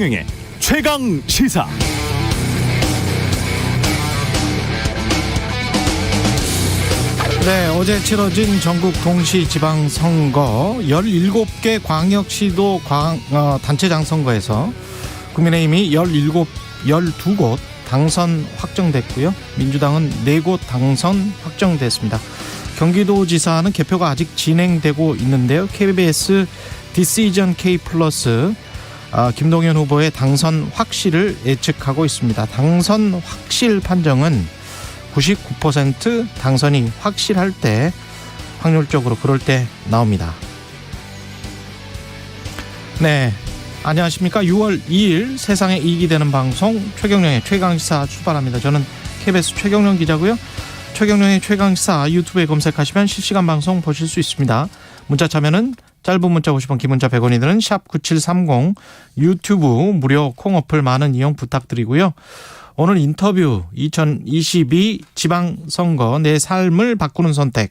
최경영의 최강 시사. 네, 어제 치러진 전국 동시지방선거 17개 광역시도 단체장 선거에서 국민의힘이 12곳 당선 확정됐고요. 민주당은 4곳 당선 확정됐습니다. 경기도지사는 개표가 아직 진행되고 있는데요. KBS 디시전 K 플러스 김동연 후보의 당선 확실을 예측하고 있습니다. 당선 확실 판정은 99% 당선이 확실할 때, 확률적으로 그럴 때 나옵니다. 네, 안녕하십니까. 6월 2일 세상에 이익이 되는 방송 최경영의 최강시사 출발합니다. 저는 KBS 최경영 기자고요. 최경영의 최강시사 유튜브에 검색하시면 실시간 방송 보실 수 있습니다. 문자 참여는 짧은 문자 50원, 긴 문자 100원이 드는 샵 9730 유튜브 무료 콩 어플 많은 이용 부탁드리고요. 오늘 인터뷰 2022 지방선거 내 삶을 바꾸는 선택,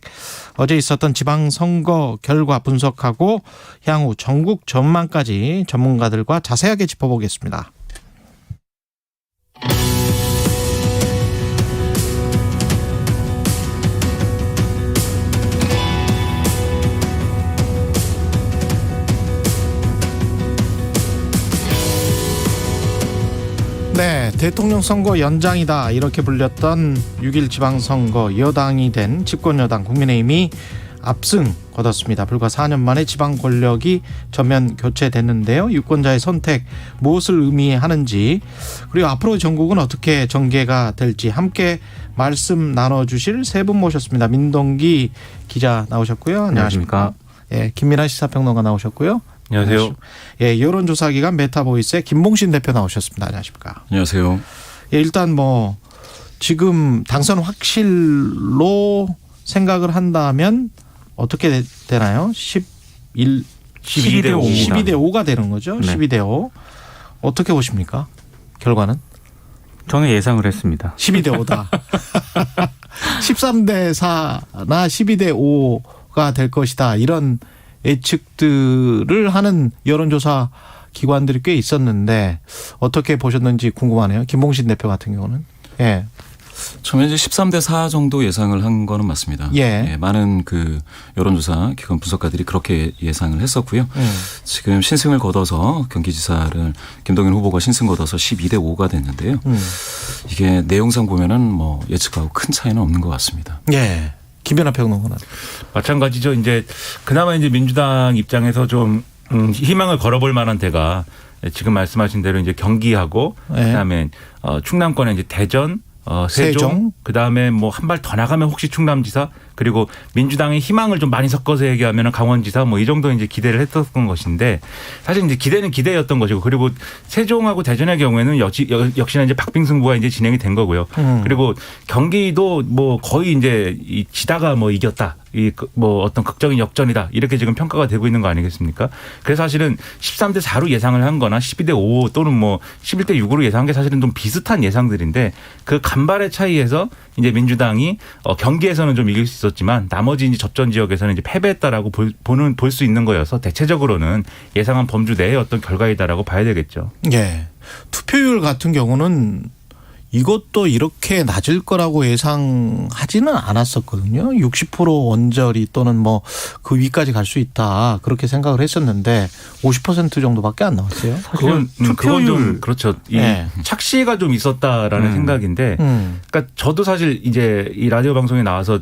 어제 있었던 지방선거 결과 분석하고 향후 전국 전망까지 전문가들과 자세하게 짚어보겠습니다. 네, 대통령 선거 연장이다 이렇게 불렸던 6.1 지방선거, 여당이 된 집권여당 국민의힘이 압승 거뒀습니다. 불과 4년 만에 지방 권력이 전면 교체됐는데요. 유권자의 선택 무엇을 의미하는지, 그리고 앞으로 전국은 어떻게 전개가 될지 함께 말씀 나눠주실 세 분 모셨습니다. 민동기 기자 나오셨고요. 안녕하십니까. 예, 김민하 시사평론가 나오셨고요. 안녕하세요. 예, 여론조사기관 메타보이스의 김봉신 대표 나오셨습니다. 안녕하십니까. 안녕하세요. 예, 일단 지금 당선 확실로 생각을 한다면 어떻게 되나요? 12대 5가 되는 거죠. 네. 12대 5. 어떻게 보십니까? 결과는? 저는 예상을 했습니다. 12대 5다. 13대 4나 12대 5가 될 것이다. 이런 예측들을 하는 여론조사 기관들이 꽤 있었는데 어떻게 보셨는지 궁금하네요. 김봉신 대표 같은 경우는. 예. 처음에 이제 13대 4 정도 예상을 한 거는 맞습니다. 예. 많은 여론조사 기관 분석가들이 그렇게 예상을 했었고요. 지금 신승을 거둬서 경기지사를 김동연 후보가 신승 거둬서 12대 5가 됐는데요. 이게 내용상 보면은 예측하고 큰 차이는 없는 것 같습니다. 예. 김연아 평론가는 마찬가지죠. 이제 그나마 이제 민주당 입장에서 좀 희망을 걸어볼 만한 데가 지금 말씀하신 대로 이제 경기하고 그다음에 충남권에 이제 대전, 세종, 그다음에 한 발 더 나가면 혹시 충남지사, 그리고 민주당의 희망을 좀 많이 섞어서 얘기하면 강원지사 이 정도 이제 기대를 했었던 것인데, 사실 이제 기대는 기대였던 것이고, 그리고 세종하고 대전의 경우에는 역시나 이제 박빙승부가 이제 진행이 된 거고요. 그리고 경기도 거의 이제 지다가 이겼다. 어떤 극적인 역전이다. 이렇게 지금 평가가 되고 있는 거 아니겠습니까? 그래서 사실은 13대 4로 예상을 한 거나 12대 5 또는 11대 6으로 예상한 게 사실은 좀 비슷한 예상들인데, 그 간발의 차이에서 이제 민주당이 경기에서는 좀 이길 수 있었지만 나머지 이제 접전 지역에서는 이제 패배했다라고 볼 수 있는 거여서 대체적으로는 예상한 범주 내의 어떤 결과이다라고 봐야 되겠죠. 예. 투표율 같은 경우는 이것도 이렇게 낮을 거라고 예상하지는 않았었거든요. 60% 원저리 또는 그 위까지 갈 수 있다. 그렇게 생각을 했었는데 50% 정도밖에 안 나왔어요. 그건 좀 그렇죠. 네. 착시가 좀 있었다라는 생각인데, 그러니까 저도 사실 이제 이 라디오 방송에 나와서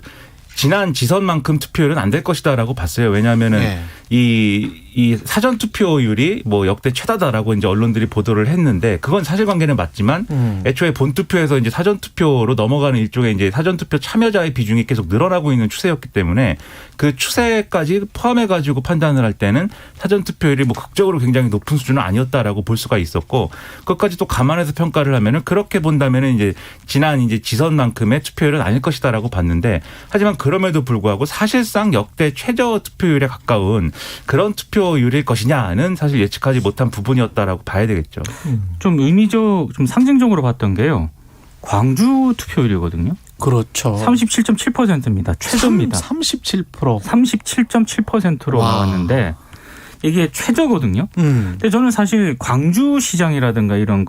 지난 지선만큼 투표율은 안 될 것이다라고 봤어요. 왜냐하면은 이 사전 투표율이 역대 최다다라고 이제 언론들이 보도를 했는데, 그건 사실관계는 맞지만 애초에 본 투표에서 이제 사전 투표로 넘어가는 일종의 이제 사전 투표 참여자의 비중이 계속 늘어나고 있는 추세였기 때문에 그 추세까지 포함해 가지고 판단을 할 때는 사전 투표율이 극적으로 굉장히 높은 수준은 아니었다라고 볼 수가 있었고, 그것까지 또 감안해서 평가를 하면은 그렇게 본다면은 이제 지난 이제 지선만큼의 투표율은 아닐 것이다라고 봤는데, 하지만 그럼에도 불구하고 사실상 역대 최저 투표율에 가까운 그런 투표율일 것이냐는 사실 예측하지 못한 부분이었다라고 봐야 되겠죠. 좀 좀 상징적으로 봤던 게요. 광주 투표율이거든요. 그렇죠. 37.7%입니다. 최저입니다. 37%. 37.7%로 나왔는데, 이게 최저거든요. 근데 저는 사실 광주시장이라든가 이런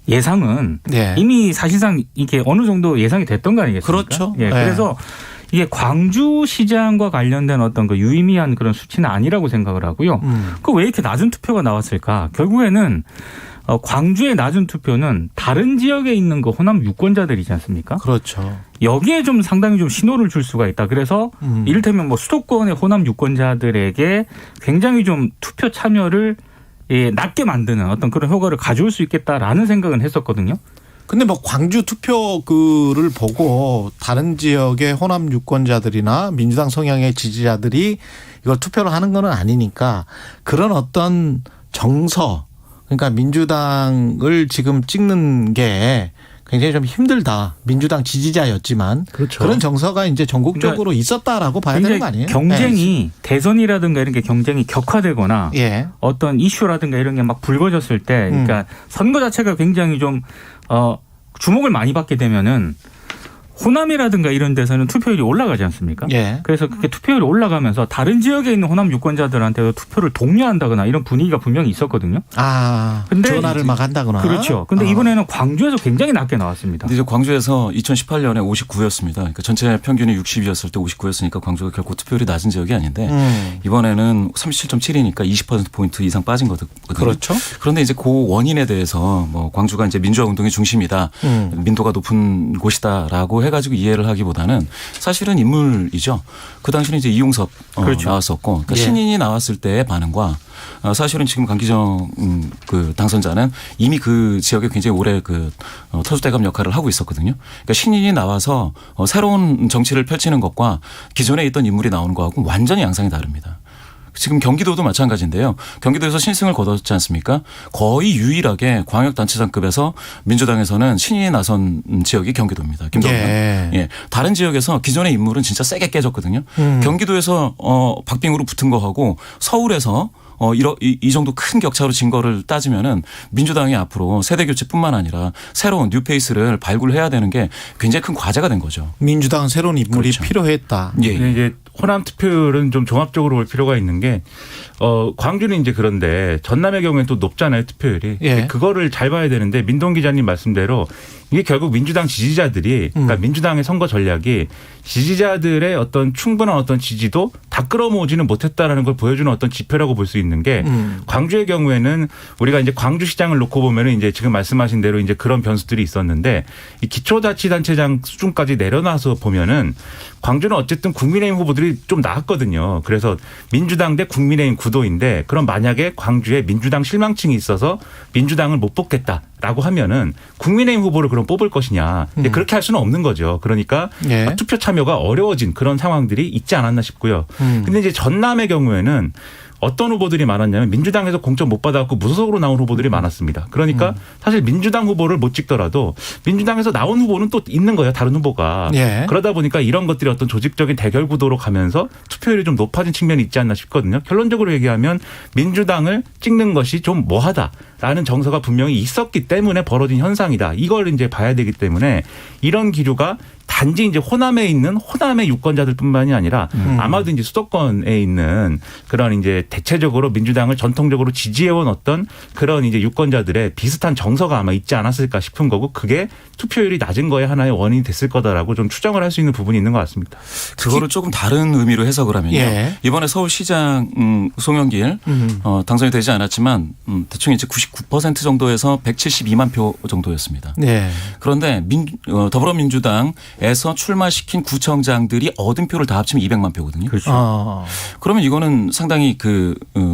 예상은 네. 이미 사실상 이게 어느 정도 예상이 됐던 거 아니겠습니까? 그렇죠. 예, 네. 그래서 이게 광주시장과 관련된 어떤 그 유의미한 그런 수치는 아니라고 생각을 하고요. 그 왜 이렇게 낮은 투표가 나왔을까? 결국에는 광주의 낮은 투표는 다른 지역에 있는 그 호남 유권자들이지 않습니까? 그렇죠. 여기에 좀 상당히 좀 신호를 줄 수가 있다. 그래서 이를테면 수도권의 호남 유권자들에게 굉장히 좀 투표 참여를 낮게 만드는 어떤 그런 효과를 가져올 수 있겠다라는 생각은 했었거든요. 근데 광주 투표글을 보고 다른 지역의 호남 유권자들이나 민주당 성향의 지지자들이 이걸 투표를 하는 건 아니니까 그런 어떤 정서, 그러니까 민주당을 지금 찍는 게 굉장히 좀 힘들다. 민주당 지지자였지만 그렇죠. 그런 정서가 이제 전국적으로 있었다라고 봐야 되는 거 아니에요? 경쟁이 대선이라든가 이런 게 경쟁이 격화되거나 예. 어떤 이슈라든가 이런 게 막 불거졌을 때 그러니까 선거 자체가 굉장히 좀 주목을 많이 받게 되면은 호남이라든가 이런 데서는 투표율이 올라가지 않습니까? 예. 그래서 그렇게 투표율이 올라가면서 다른 지역에 있는 호남 유권자들한테도 투표를 독려한다거나 이런 분위기가 분명히 있었거든요. 근데 전화를 막 한다거나. 그렇죠. 근데 이번에는 광주에서 굉장히 낮게 나왔습니다. 근데 이제 광주에서 2018년에 59였습니다. 그러니까 전체 평균이 60이었을 때 59였으니까 광주가 결코 투표율이 낮은 지역이 아닌데 이번에는 37.7이니까 20%포인트 이상 빠진 거거든요. 그렇죠. 그런데 이제 그 원인에 대해서 광주가 이제 민주화 운동의 중심이다. 민도가 높은 곳이다라고 해가지고 이해를 하기보다는 사실은 인물이죠. 그 당시는 이제 이용섭 그렇죠. 나왔었고 그러니까 예. 신인이 나왔을 때의 반응과 사실은 지금 강기정 그 당선자는 이미 그 지역에 굉장히 오래 터줏대감 역할을 하고 있었거든요. 그러니까 신인이 나와서 새로운 정치를 펼치는 것과 기존에 있던 인물이 나오는 거하고 완전히 양상이 다릅니다. 지금 경기도도 마찬가지인데요. 경기도에서 신승을 거뒀지 않습니까? 거의 유일하게 광역단체장급에서 민주당에서는 신인이 나선 지역이 경기도입니다. 김동연. 예. 예. 다른 지역에서 기존의 인물은 진짜 세게 깨졌거든요. 경기도에서 박빙으로 붙은 거하고 서울에서 이 정도 큰 격차로 진 거를 따지면은 민주당이 앞으로 세대 교체뿐만 아니라 새로운 뉴페이스를 발굴해야 되는 게 굉장히 큰 과제가 된 거죠. 민주당은 새로운 인물이 그렇죠. 필요했다. 예. 근데 이제 호남 투표율은 좀 종합적으로 볼 필요가 있는 게 광주는 이제 그런데 전남의 경우에는 또 높잖아요, 투표율이. 예. 그거를 잘 봐야 되는데 민동 기자님 말씀대로 이게 결국 민주당 지지자들이 그러니까 민주당의 선거 전략이 지지자들의 어떤 충분한 어떤 지지도 다 끌어모으지는 못했다라는 걸 보여주는 어떤 지표라고 볼 수 있는 게 광주의 경우에는 우리가 이제 광주시장을 놓고 보면은 이제 지금 말씀하신 대로 이제 그런 변수들이 있었는데 이 기초자치단체장 수준까지 내려놔서 보면은 광주는 어쨌든 국민의힘 후보들이 좀 나았거든요. 그래서 민주당 대 국민의힘 구도인데 그럼 만약에 광주에 민주당 실망층이 있어서 민주당을 못 뽑겠다라고 하면은 국민의힘 후보를 그럼 뽑을 것이냐. 그렇게 할 수는 없는 거죠. 그러니까 예. 투표 참여가 어려워진 그런 상황들이 있지 않았나 싶고요. 근데 이제 전남의 경우에는 어떤 후보들이 많았냐면 민주당에서 공천 못 받아갖고 무소속으로 나온 후보들이 많았습니다. 그러니까 사실 민주당 후보를 못 찍더라도 민주당에서 나온 후보는 또 있는 거예요. 다른 후보가. 예. 그러다 보니까 이런 것들이 어떤 조직적인 대결 구도로 가면서 투표율이 좀 높아진 측면이 있지 않나 싶거든요. 결론적으로 얘기하면 민주당을 찍는 것이 좀 뭐하다라는 정서가 분명히 있었기 때문에 벌어진 현상이다. 이걸 이제 봐야 되기 때문에 이런 기류가 단지 이제 호남에 있는 호남의 유권자들뿐만이 아니라 아마도 이제 수도권에 있는 그런 이제 대체적으로 민주당을 전통적으로 지지해온 어떤 그런 이제 유권자들의 비슷한 정서가 아마 있지 않았을까 싶은 거고 그게 투표율이 낮은 거에 하나의 원인이 됐을 거다라고 좀 추정을 할 수 있는 부분이 있는 것 같습니다. 그거를 조금 다른 의미로 해석을 하면요. 예. 이번에 서울시장 송영길 당선이 되지 않았지만 대충 이제 99% 정도에서 172만 표 정도였습니다. 네. 그런데 더불어민주당에서 출마시킨 구청장들이 얻은 표를 다 합치면 200만 표거든요. 그렇죠. 그러면 이거는 상당히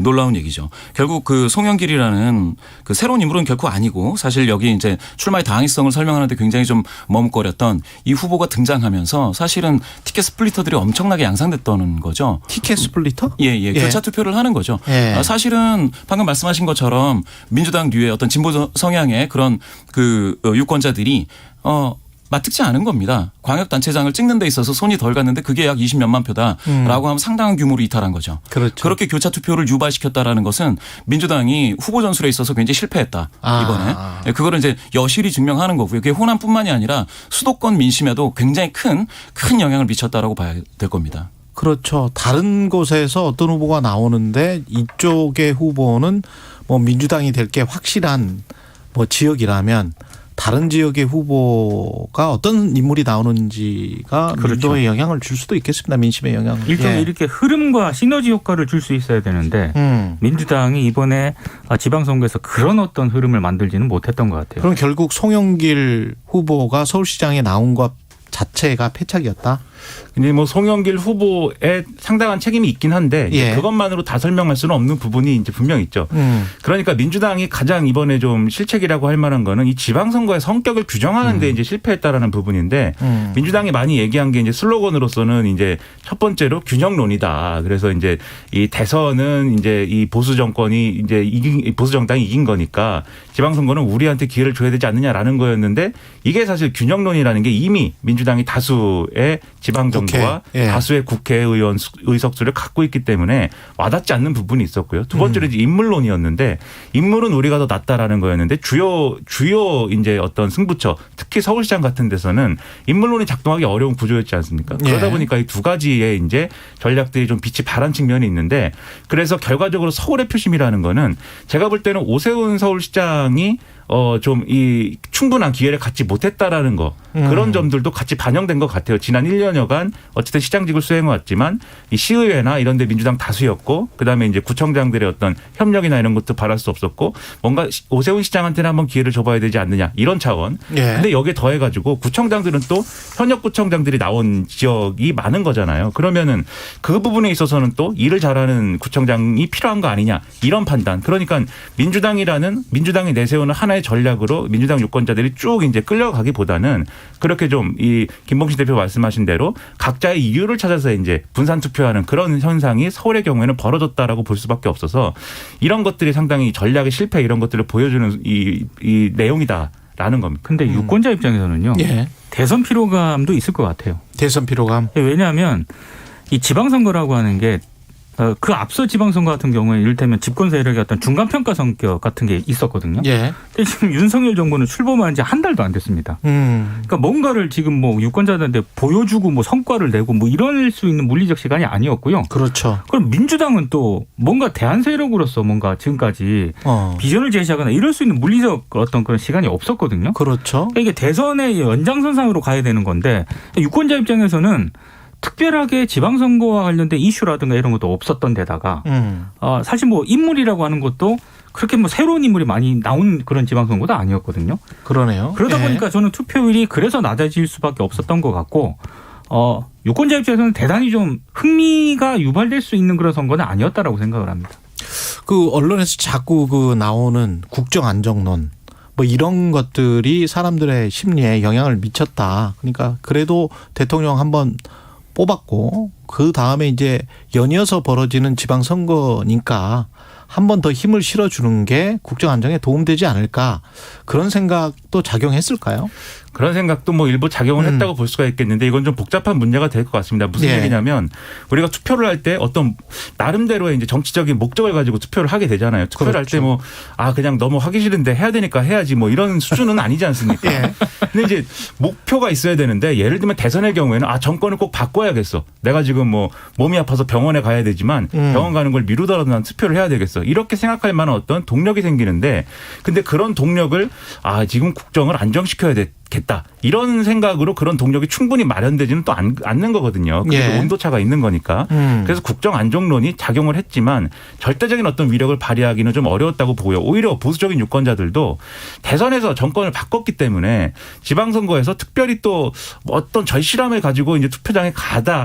놀라운 얘기죠. 결국 그 송영길이라는 그 새로운 인물은 결코 아니고 사실 여기 이제 출마의 당위성을 설명하는데 굉장히 좀 머뭇거렸던 이 후보가 등장하면서 사실은 티켓 스플리터들이 엄청나게 양상됐다는 거죠. 티켓 스플리터? 예. 교차 투표를 하는 거죠. 예. 사실은 방금 말씀하신 것처럼 민주당 뒤에 어떤 진보 성향의 그런 유권자들이 맞듣지 않은 겁니다. 광역단체장을 찍는 데 있어서 손이 덜 갔는데 그게 약 20몇만 표다라고 하면 상당한 규모로 이탈한 거죠. 그렇죠. 그렇게 교차 투표를 유발시켰다라는 것은 민주당이 후보 전술에 있어서 굉장히 실패했다. 이번에. 그거를 이제 여실히 증명하는 거고요. 그게 호남뿐만이 아니라 수도권 민심에도 굉장히 큰 영향을 미쳤다라고 봐야 될 겁니다. 그렇죠. 다른 곳에서 어떤 후보가 나오는데 이쪽의 후보는 뭐 민주당이 될 게 확실한 뭐 지역이라면 다른 지역의 후보가 어떤 인물이 나오는지가 그렇죠. 민도에 영향을 줄 수도 있겠습니다. 민심에 영향을. 일종의 이렇게 흐름과 시너지 효과를 줄 수 있어야 되는데 민주당이 이번에 지방선거에서 그런 어떤 흐름을 만들지는 못했던 것 같아요. 그럼 결국 송영길 후보가 서울시장에 나온 것 자체가 패착이었다? 근데 뭐 송영길 후보에 상당한 책임이 있긴 한데 예. 그것만으로 다 설명할 수는 없는 부분이 이제 분명 있죠. 그러니까 민주당이 가장 이번에 좀 실책이라고 할 만한 거는 이 지방선거의 성격을 규정하는 데 이제 실패했다라는 부분인데 민주당이 많이 얘기한 게 이제 슬로건으로서는 이제 첫 번째로 균형론이다. 그래서 이제 이 대선은 이제 이 보수 정권이 이제 보수 정당이 이긴 거니까 지방선거는 우리한테 기회를 줘야 되지 않느냐라는 거였는데 이게 사실 균형론이라는 게 이미 민주당이 다수의 지방정부와 예. 다수의 국회의원 의석수를 갖고 있기 때문에 와닿지 않는 부분이 있었고요. 두 번째로 이제 인물론이었는데 인물은 우리가 더 낫다라는 거였는데 주요 이제 어떤 승부처 특히 서울시장 같은 데서는 인물론이 작동하기 어려운 구조였지 않습니까? 그러다 예. 보니까 이 두 가지의 이제 전략들이 좀 빛이 발한 측면이 있는데 그래서 결과적으로 서울의 표심이라는 거는 제가 볼 때는 오세훈 서울시장이 좀 이 충분한 기회를 갖지 못했다라는 거 그런 점들도 같이 반영된 것 같아요. 지난 1년여간 어쨌든 시장직을 수행해왔지만 이 시의회나 이런 데 민주당 다수였고 그다음에 이제 구청장들의 어떤 협력이나 이런 것도 바랄 수 없었고 뭔가 오세훈 시장한테는 한번 기회를 줘봐야 되지 않느냐 이런 차원. 예. 근데 여기에 더해가지고 구청장들은 또 현역 구청장들이 나온 지역이 많은 거잖아요. 그러면은 그 부분에 있어서는 또 일을 잘하는 구청장이 필요한 거 아니냐 이런 판단. 그러니까 민주당이 내세우는 하나의 전략으로 민주당 유권자들이 쭉 이제 끌려가기보다는 그렇게 좀 이 김봉신 대표 말씀하신 대로 각자의 이유를 찾아서 이제 분산 투표하는 그런 현상이 서울의 경우에는 벌어졌다라고 볼 수밖에 없어서 이런 것들이 상당히 전략의 실패 이런 것들을 보여주는 이 내용이다라는 겁니다. 근데 유권자 입장에서는요. 예. 대선 피로감도 있을 것 같아요. 대선 피로감. 왜냐하면 이 지방선거라고 하는 게 그 앞서 지방선거 같은 경우에 이를테면 집권 세력의 어떤 중간평가 성격 같은 게 있었거든요. 예. 근데 지금 윤석열 정부는 출범한 지 한 달도 안 됐습니다. 그러니까 뭔가를 지금 뭐 유권자들한테 보여주고 뭐 성과를 내고 뭐 이럴 수 있는 물리적 시간이 아니었고요. 그렇죠. 그럼 민주당은 또 뭔가 대안 세력으로서 뭔가 지금까지 비전을 제시하거나 이럴 수 있는 물리적 어떤 그런 시간이 없었거든요. 그렇죠. 그러니까 이게 대선의 연장선상으로 가야 되는 건데 유권자 입장에서는 특별하게 지방선거와 관련된 이슈라든가 이런 것도 없었던 데다가 사실 뭐 인물이라고 하는 것도 그렇게 뭐 새로운 인물이 많이 나온 그런 지방선거도 아니었거든요. 그러네요. 그러다 예. 보니까 저는 투표율이 그래서 낮아질 수밖에 없었던 것 같고 유권자 입장에서는 대단히 좀 흥미가 유발될 수 있는 그런 선거는 아니었다라고 생각을 합니다. 그 언론에서 자꾸 그 나오는 국정 안정론 뭐 이런 것들이 사람들의 심리에 영향을 미쳤다. 그러니까 그래도 대통령 한번 뽑았고 그 다음에 이제 연이어서 벌어지는 지방선거니까 한 번 더 힘을 실어주는 게 국정 안정에 도움되지 않을까 그런 생각도 작용했을까요? 그런 생각도 뭐 일부 작용을 했다고 볼 수가 있겠는데 이건 좀 복잡한 문제가 될 것 같습니다. 무슨 예. 얘기냐면 우리가 투표를 할 때 어떤 나름대로의 이제 정치적인 목적을 가지고 투표를 하게 되잖아요. 투표를 그렇죠. 할 때 뭐 그냥 너무 하기 싫은데 해야 되니까 해야지 뭐 이런 수준은 아니지 않습니까? 예. 근데 이제 목표가 있어야 되는데 예를 들면 대선의 경우에는 정권을 꼭 바꿔야겠어. 내가 지금 뭐 몸이 아파서 병원에 가야 되지만 병원 가는 걸 미루더라도 난 투표를 해야 되겠어. 이렇게 생각할 만한 어떤 동력이 생기는데 근데 그런 동력을 지금 국정을 안정시켜야 겠다 이런 생각으로 그런 동력이 충분히 마련되지는 또 않는 거거든요. 그게 예. 온도차가 있는 거니까. 그래서 국정 안정론이 작용을 했지만 절대적인 어떤 위력을 발휘하기는 좀 어려웠다고 보고요. 오히려 보수적인 유권자들도 대선에서 정권을 바꿨기 때문에 지방선거에서 특별히 또 어떤 절실함을 가지고 이제 투표장에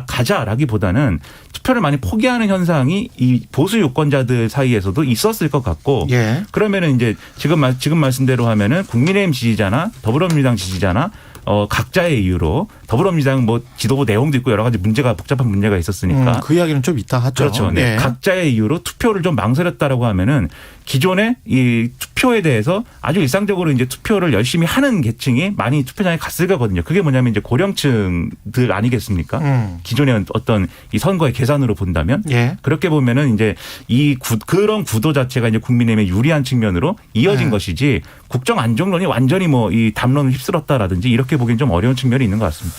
가자라기보다는 투표를 많이 포기하는 현상이 이 보수 유권자들 사이에서도 있었을 것 같고 예. 그러면은 이제 지금 말씀대로 하면은 국민의힘 지지자나 더불어민주당 지지자나 각자의 이유로 더불어민주당 뭐 지도부 내용도 있고 여러 가지 복잡한 문제가 있었으니까 그 이야기는 좀 이따 하죠. 그렇죠. 네. 예. 각자의 이유로 투표를 좀 망설였다라고 하면은 기존의 이 투표에 대해서 아주 일상적으로 이제 투표를 열심히 하는 계층이 많이 투표장에 갔을 거거든요. 그게 뭐냐면 이제 고령층들 아니겠습니까? 기존의 어떤 이 선거의 계산으로 본다면 예. 그렇게 보면은 이제 그런 구도 자체가 이제 국민의힘에 유리한 측면으로 이어진 것이지 국정 안정론이 완전히 뭐 이 담론을 휩쓸었다라든지 이렇게 보기엔 좀 어려운 측면이 있는 것 같습니다.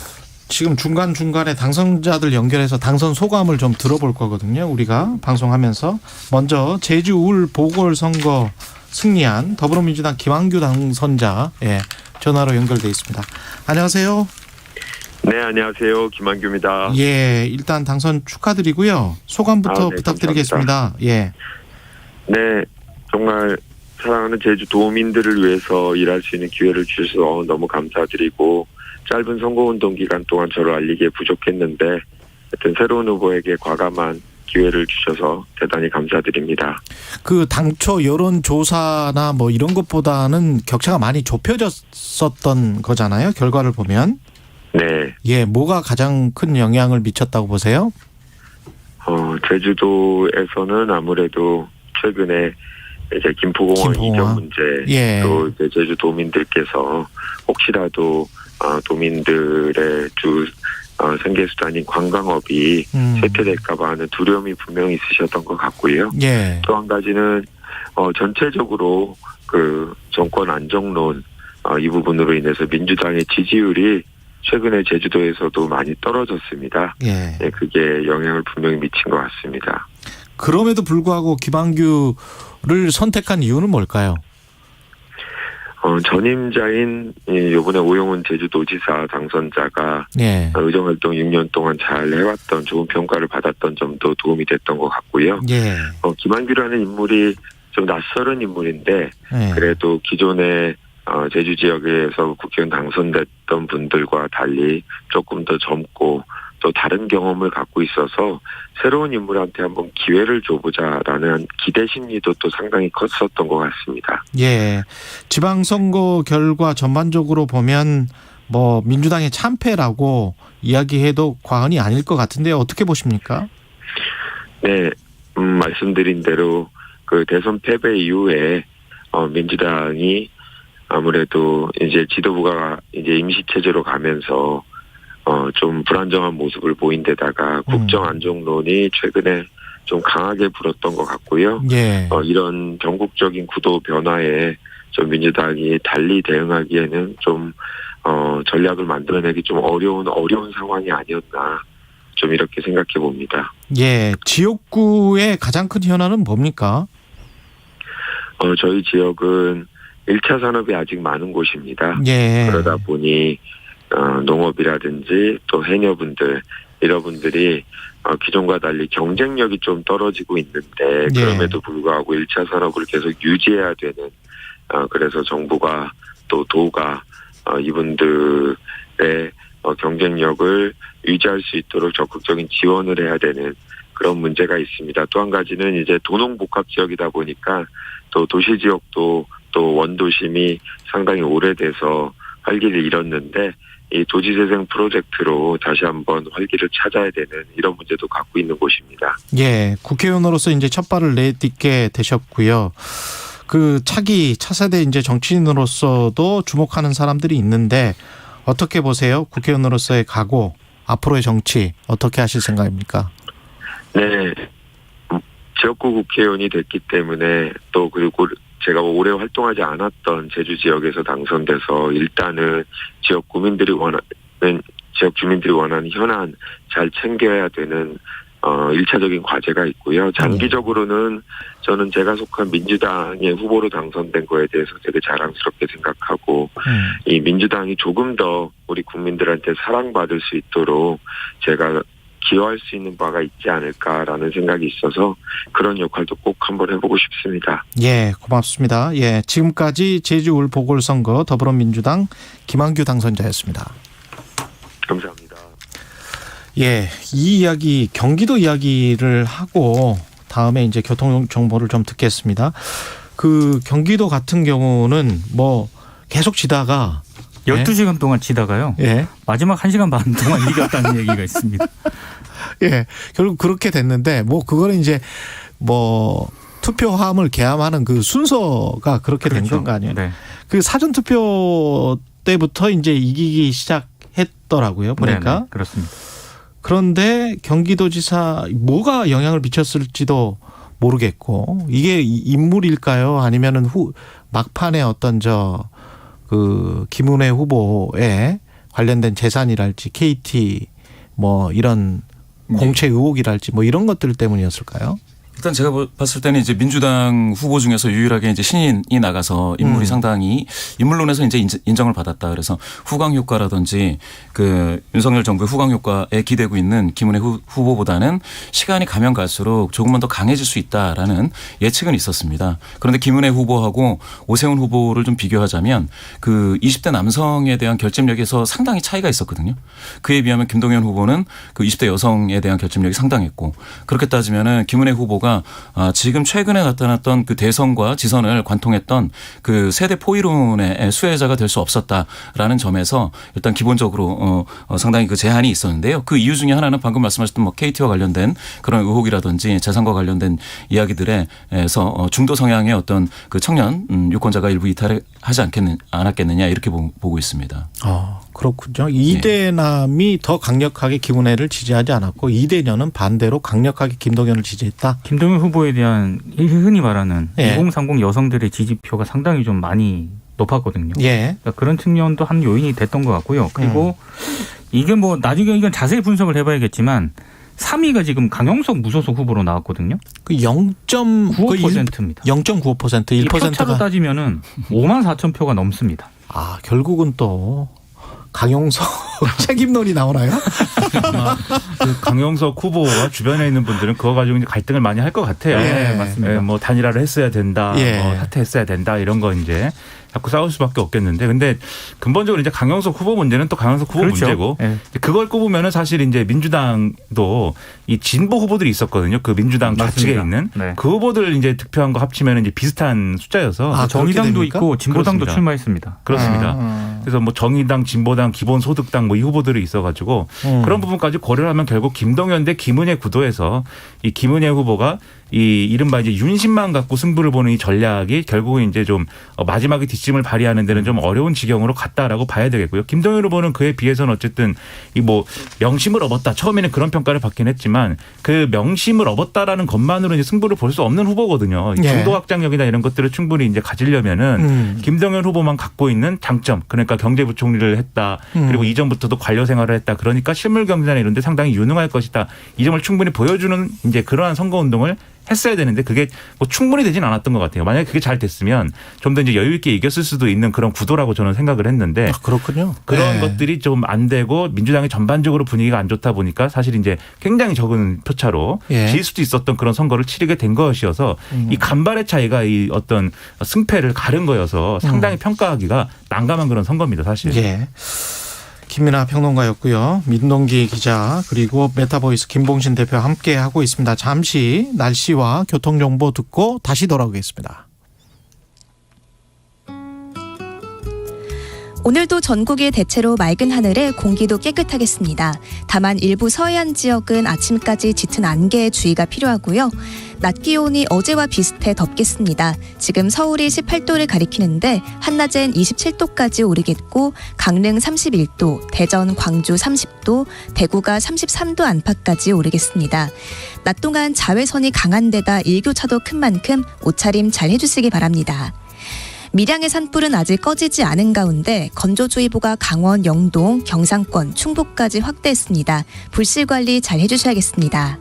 지금 중간중간에 당선자들 연결해서 당선 소감을 좀 들어볼 거거든요. 우리가 방송하면서. 먼저 제주 울 보궐선거 승리한 더불어민주당 김한규 당선자 전화로 연결돼 있습니다. 안녕하세요. 네, 안녕하세요. 김한규입니다. 예, 일단 당선 축하드리고요. 소감부터 네, 부탁드리겠습니다. 예. 네, 정말 사랑하는 제주 도민들을 위해서 일할 수 있는 기회를 주셔서 너무 감사드리고 짧은 선거운동 기간 동안 저를 알리기에 부족했는데 하여튼 새로운 후보에게 과감한 기회를 주셔서 대단히 감사드립니다. 그 당초 여론조사나 뭐 이런 것보다는 격차가 많이 좁혀졌었던 거잖아요. 결과를 보면. 네. 예, 뭐가 가장 큰 영향을 미쳤다고 보세요? 제주도에서는 아무래도 최근에 이제 김포공원 이전 문제 또 이제 제주도민들께서 혹시라도 도민들의 주 생계수단인 관광업이 쇠퇴될까봐 하는 두려움이 분명히 있으셨던 것 같고요. 예. 또 한 가지는 전체적으로 그 정권 안정론 이 부분으로 인해서 민주당의 지지율이 최근에 제주도에서도 많이 떨어졌습니다. 예. 네, 그게 영향을 분명히 미친 것 같습니다. 그럼에도 불구하고 김한규를 선택한 이유는 뭘까요? 전임자인 이번에 오영훈 제주도지사 당선자가 의정활동 6년 동안 잘 해왔던 좋은 평가를 받았던 점도 도움이 됐던 것 같고요. 예. 김한규라는 인물이 좀 낯설은 인물인데 그래도 기존에 제주 지역에서 국회의원 당선됐던 분들과 달리 조금 더 젊고 또 다른 경험을 갖고 있어서 새로운 인물한테 한번 기회를 줘보자라는 기대 심리도 또 상당히 컸었던 것 같습니다. 예. 지방선거 결과 전반적으로 보면 뭐 민주당의 참패라고 이야기해도 과언이 아닐 것 같은데 어떻게 보십니까? 네. 말씀드린 대로 그 대선 패배 이후에 민주당이 아무래도 이제 지도부가 이제 임시체제로 가면서 좀 불안정한 모습을 보인 데다가 국정 안정론이 최근에 좀 강하게 불었던 것 같고요. 예. 이런 전국적인 구도 변화에 좀 민주당이 달리 대응하기에는 좀 전략을 만들어내기 좀 어려운 상황이 아니었나 좀 이렇게 생각해 봅니다. 예. 지역구의 가장 큰 현안은 뭡니까? 저희 지역은 1차 산업이 아직 많은 곳입니다. 예. 그러다 보니 농업이라든지 또 해녀분들 이런 분들이 기존과 달리 경쟁력이 좀 떨어지고 있는데 그럼에도 불구하고 1차 산업을 계속 유지해야 되는 그래서 정부가 또 도가 이분들의 경쟁력을 유지할 수 있도록 적극적인 지원을 해야 되는 그런 문제가 있습니다. 또 한 가지는 이제 도농복합 지역이다 보니까 또 도시 지역도 또 원도심이 상당히 오래돼서 활기를 잃었는데 이 도지재생 프로젝트로 다시 한번 활기를 찾아야 되는 이런 문제도 갖고 있는 곳입니다. 예, 국회의원으로서 이제 첫 발을 내딛게 되셨고요. 그 차세대 이제 정치인으로서도 주목하는 사람들이 있는데 어떻게 보세요? 국회의원으로서의 각오, 앞으로의 정치 어떻게 하실 생각입니까? 네, 지역구 국회의원이 됐기 때문에 또 그리고 제가 오래 활동하지 않았던 제주 지역에서 당선돼서 일단은 지역 주민들이 원하는 현안 잘 챙겨야 되는 1차적인 과제가 있고요. 장기적으로는 저는 제가 속한 민주당의 후보로 당선된 거에 대해서 되게 자랑스럽게 생각하고 이 민주당이 조금 더 우리 국민들한테 사랑받을 수 있도록 제가 기여할 수 있는 바가 있지 않을까라는 생각이 있어서 그런 역할도 꼭 한번 해보고 싶습니다. 예, 고맙습니다. 예, 지금까지 제주 울 보궐선거 더불어민주당 김한규 당선자였습니다. 감사합니다. 예, 이 이야기 경기도 이야기를 하고 다음에 이제 교통 정보를 좀 듣겠습니다. 그 경기도 같은 경우는 뭐 계속 지다가 12시간 동안 지다가요. 예. 마지막 1시간 반 동안 이겼다는 얘기가 있습니다. 예. 결국 그렇게 됐는데 뭐 그거는 이제 뭐 투표함을 개함하는 그 순서가 그렇게 된 건 거 아니에요. 네. 그 사전 투표 때부터 이제 이기기 시작했더라고요. 보니까. 네네, 그렇습니다. 그런데 경기도지사 뭐가 영향을 미쳤을지도 모르겠고 이게 인물일까요? 아니면은 막판에 어떤 그 김은혜 후보의 관련된 재산이랄지 KT 뭐 이런 공채 의혹이랄지 뭐 이런 것들 때문이었을까요? 일단 제가 봤을 때는 이제 민주당 후보 중에서 유일하게 이제 신인이 나가서 인물이 상당히 인물론에서 이제 인정을 받았다. 그래서 후광 효과라든지 그 윤석열 정부의 후광 효과에 기대고 있는 김은혜 후보보다는 시간이 가면 갈수록 조금만 더 강해질 수 있다라는 예측은 있었습니다. 그런데 김은혜 후보하고 오세훈 후보를 좀 비교하자면 그 20대 남성에 대한 결집력에서 상당히 차이가 있었거든요. 그에 비하면 김동연 후보는 그 20대 여성에 대한 결집력이 상당했고 그렇게 따지면은 김은혜 후보가 지금 최근에 나타났던 그 대선과 지선을 관통했던 그 세대 포이론의 수혜자가 될 수 없었다라는 점에서 일단 기본적으로 상당히 그 제한이 있었는데요. 그 이유 중에 하나는 방금 말씀하셨던 뭐 KT와 관련된 그런 의혹이라든지 재산과 관련된 이야기들에서 중도 성향의 어떤 그 청년 유권자가 일부 이탈하지 않았겠느냐 이렇게 보고 있습니다. 그렇군요. 이대남이 더 강력하게 김은혜를 지지하지 않았고 이대녀는 반대로 강력하게 김동연을 지지했다. 김동연 후보에 대한 흔히 말하는 예. 2030 여성들의 지지표가 상당히 좀 많이 높았거든요. 예. 그러니까 그런 측면도 한 요인이 됐던 것 같고요. 그리고 이게 뭐 나중에 이건 자세히 분석을 해봐야겠지만 3위가 지금 강용석 무소속 후보로 나왔거든요. 그 0.95%입니다. 0.95% 1%가 표차로 따지면은 5만 4천 표가 넘습니다. 결국은 또 강용석 책임론이 나오나요? 그 강용석 후보와 주변에 있는 분들은 그거 가지고 이제 갈등을 많이 할 것 같아요. 네, 맞습니다. 뭐 단일화를 했어야 된다, 예. 뭐 사퇴했어야 된다 이런 거 이제 자꾸 싸울 수밖에 없겠는데, 근데 근본적으로 이제 강용석 후보 문제는 또 강용석 후보 그렇죠. 문제고, 예. 그걸 꼽으면은 사실 이제 민주당도 이 진보 후보들이 있었거든요. 그 민주당 좌측에 맞습니다. 있는 네. 그 후보들 이제 득표한 거 합치면 이제 비슷한 숫자여서 정의당도 됩니까? 있고 진보당도 그렇습니다. 출마했습니다. 그렇습니다. 그래서 뭐 정의당, 진보당, 기본소득당 뭐 이 후보들이 있어가지고 그런 부분까지 고려를 하면 결국 김동연 대 김은혜 구도에서 이 김은혜 후보가 이 이른바 이제 윤심만 갖고 승부를 보는 이 전략이 결국은 이제 좀 마지막에 뒷심을 발휘하는 데는 좀 어려운 지경으로 갔다라고 봐야 되겠고요. 김동연 후보는 그에 비해서는 어쨌든 이 뭐 명심을 얻었다. 처음에는 그런 평가를 받긴 했지만 그 명심을 얻었다라는 것만으로 이제 승부를 볼 수 없는 후보거든요. 예. 중도 확장력이나 이런 것들을 충분히 이제 가지려면은 김동연 후보만 갖고 있는 장점, 그러니까 경제부총리를 했다. 그리고 이전부터도 관료 생활을 했다. 그러니까 실물 경제나 이런 데 상당히 유능할 것이다. 이 점을 충분히 보여주는 이제 그러한 선거운동을 했어야 되는데 그게 뭐 충분히 되진 않았던 것 같아요. 만약에 그게 잘 됐으면 좀 더 이제 여유 있게 이겼을 수도 있는 그런 구도라고 저는 생각을 했는데 그렇군요. 그런 네. 것들이 좀 안 되고 민주당이 전반적으로 분위기가 안 좋다 보니까 사실 이제 굉장히 적은 표차로 예. 질 수도 있었던 그런 선거를 치르게 된 것이어서 이 간발의 차이가 이 어떤 승패를 가른 거여서 상당히 평가하기가 난감한 그런 선거입니다, 사실. 예. 김민아 평론가였고요. 민동기 기자 그리고 메타보이스 김봉신 대표와 함께 하고 있습니다. 잠시 날씨와 교통정보 듣고 다시 돌아오겠습니다. 오늘도 전국이 대체로 맑은 하늘에 공기도 깨끗하겠습니다. 다만 일부 서해안 지역은 아침까지 짙은 안개에 주의가 필요하고요. 낮 기온이 어제와 비슷해 덥겠습니다. 지금 서울이 18도를 가리키는데 한낮엔 27도까지 오르겠고 강릉 31도, 대전, 광주 30도, 대구가 33도 안팎까지 오르겠습니다. 낮 동안 자외선이 강한 데다 일교차도 큰 만큼 옷차림 잘 해주시기 바랍니다. 밀양의 산불은 아직 꺼지지 않은 가운데 건조주의보가 강원, 영동, 경상권, 충북까지 확대했습니다. 불씨 관리 잘 해주셔야겠습니다.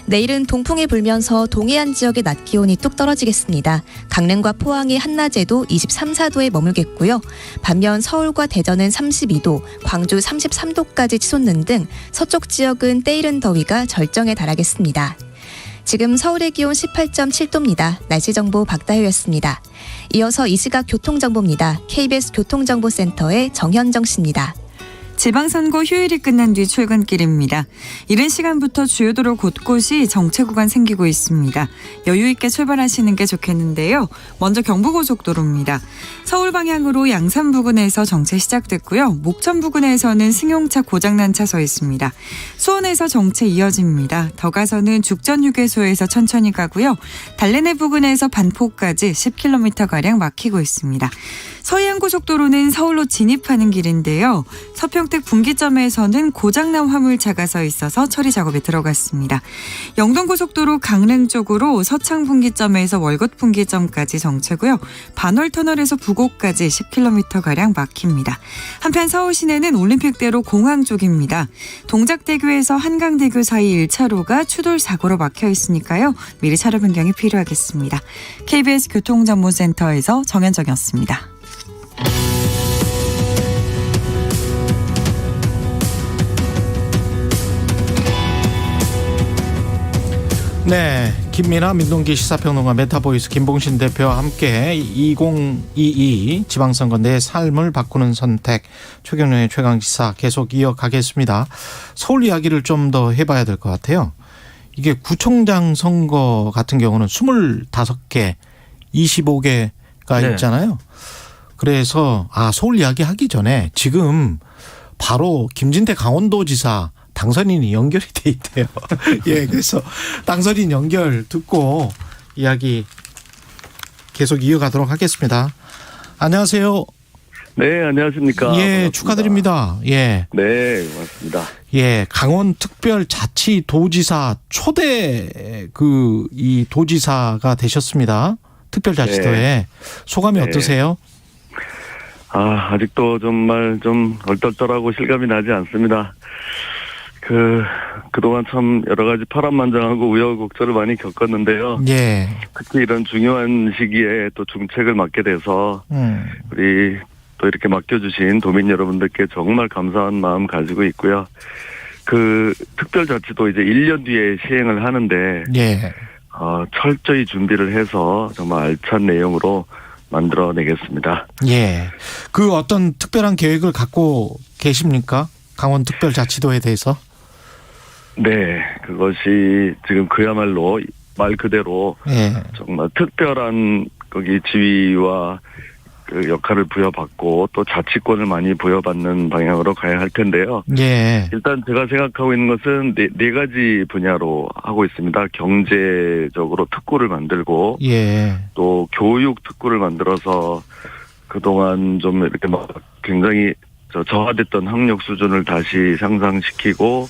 내일은 동풍이 불면서 동해안 지역의 낮 기온이 뚝 떨어지겠습니다. 강릉과 포항이 한낮에도 23, 4도에 머물겠고요. 반면 서울과 대전은 32도, 광주 33도까지 치솟는 등 서쪽 지역은 때이른 더위가 절정에 달하겠습니다. 지금 서울의 기온 18.7도입니다. 날씨 정보 박다효였습니다. 이어서 이 시각 교통정보입니다. KBS 교통정보센터의 정현정 씨입니다. 지방선거 휴일이 끝난 뒤 출근길입니다. 이른 시간부터 주요 도로 곳곳이 정체 구간 생기고 있습니다. 여유 있게 출발하시는 게 좋겠는데요. 먼저 경부고속도로입니다. 서울 방향으로 양산 부근에서 정체 시작됐고요. 목천 부근에서는 승용차 고장난 차 서 있습니다. 수원에서 정체 이어집니다. 더 가서는 죽전휴게소에서 천천히 가고요. 달래내 부근에서 반포까지 10km가량 막히고 있습니다. 서해안고속도로는 서울로 진입하는 길인데요. 서평 평택 분기점에서는 고장난 화물차가 서 있어서 처리 작업에 들어갔습니다. 영동고속도로 강릉 쪽으로 서창 분기점에서 월곶 분기점까지 정체고요. 반월터널에서 부곡까지 10km가량 막힙니다. 한편 서울 시내는 올림픽대로 공항 쪽입니다. 동작대교에서 한강대교 사이 1차로가 추돌 사고로 막혀 있으니까요. 미리 차로 변경이 필요하겠습니다. KBS 교통정보센터에서 정현정이었습니다. 네, 김민아 민동기 시사평론가 메타보이스 김봉신 대표와 함께 2022 지방선거 내 삶을 바꾸는 선택 최경영의 최강시사 계속 이어가겠습니다. 서울 이야기를 좀 더 해봐야 될 것 같아요. 이게 구청장 선거 같은 경우는 25개, 25개가 네. 있잖아요. 그래서 서울 이야기 하기 전에 지금 바로 김진태 강원도지사 당선인이 연결이 돼 있대요. 예, 그래서 당선인 연결 듣고 이야기 계속 이어가도록 하겠습니다. 안녕하세요. 네, 안녕하십니까. 예, 반갑습니다. 축하드립니다. 예. 네, 고맙습니다. 예, 강원특별자치도지사 초대 이 도지사가 되셨습니다. 특별자치도에. 네. 소감이 네. 어떠세요? 아직도 정말 좀 얼떨떨하고 실감이 나지 않습니다. 그동안 참 여러 가지 파란만장하고 우여곡절을 많이 겪었는데요. 예. 특히 이런 중요한 시기에 또 중책을 맡게 돼서 우리 또 이렇게 맡겨주신 도민 여러분들께 정말 감사한 마음 가지고 있고요. 특별자치도 이제 1년 뒤에 시행을 하는데, 예. 철저히 준비를 해서 정말 알찬 내용으로 만들어내겠습니다. 예. 어떤 특별한 계획을 갖고 계십니까? 강원특별자치도에 대해서? 네, 그것이 지금 그야말로 말 그대로 예. 정말 특별한 거기 지위와 역할을 부여받고 또 자치권을 많이 부여받는 방향으로 가야 할 텐데요. 예. 일단 제가 생각하고 있는 것은 네 가지 분야로 하고 있습니다. 경제적으로 특구를 만들고, 예. 또 교육 특구를 만들어서 그동안 좀 이렇게 굉장히 저하됐던 학력 수준을 다시 상상시키고,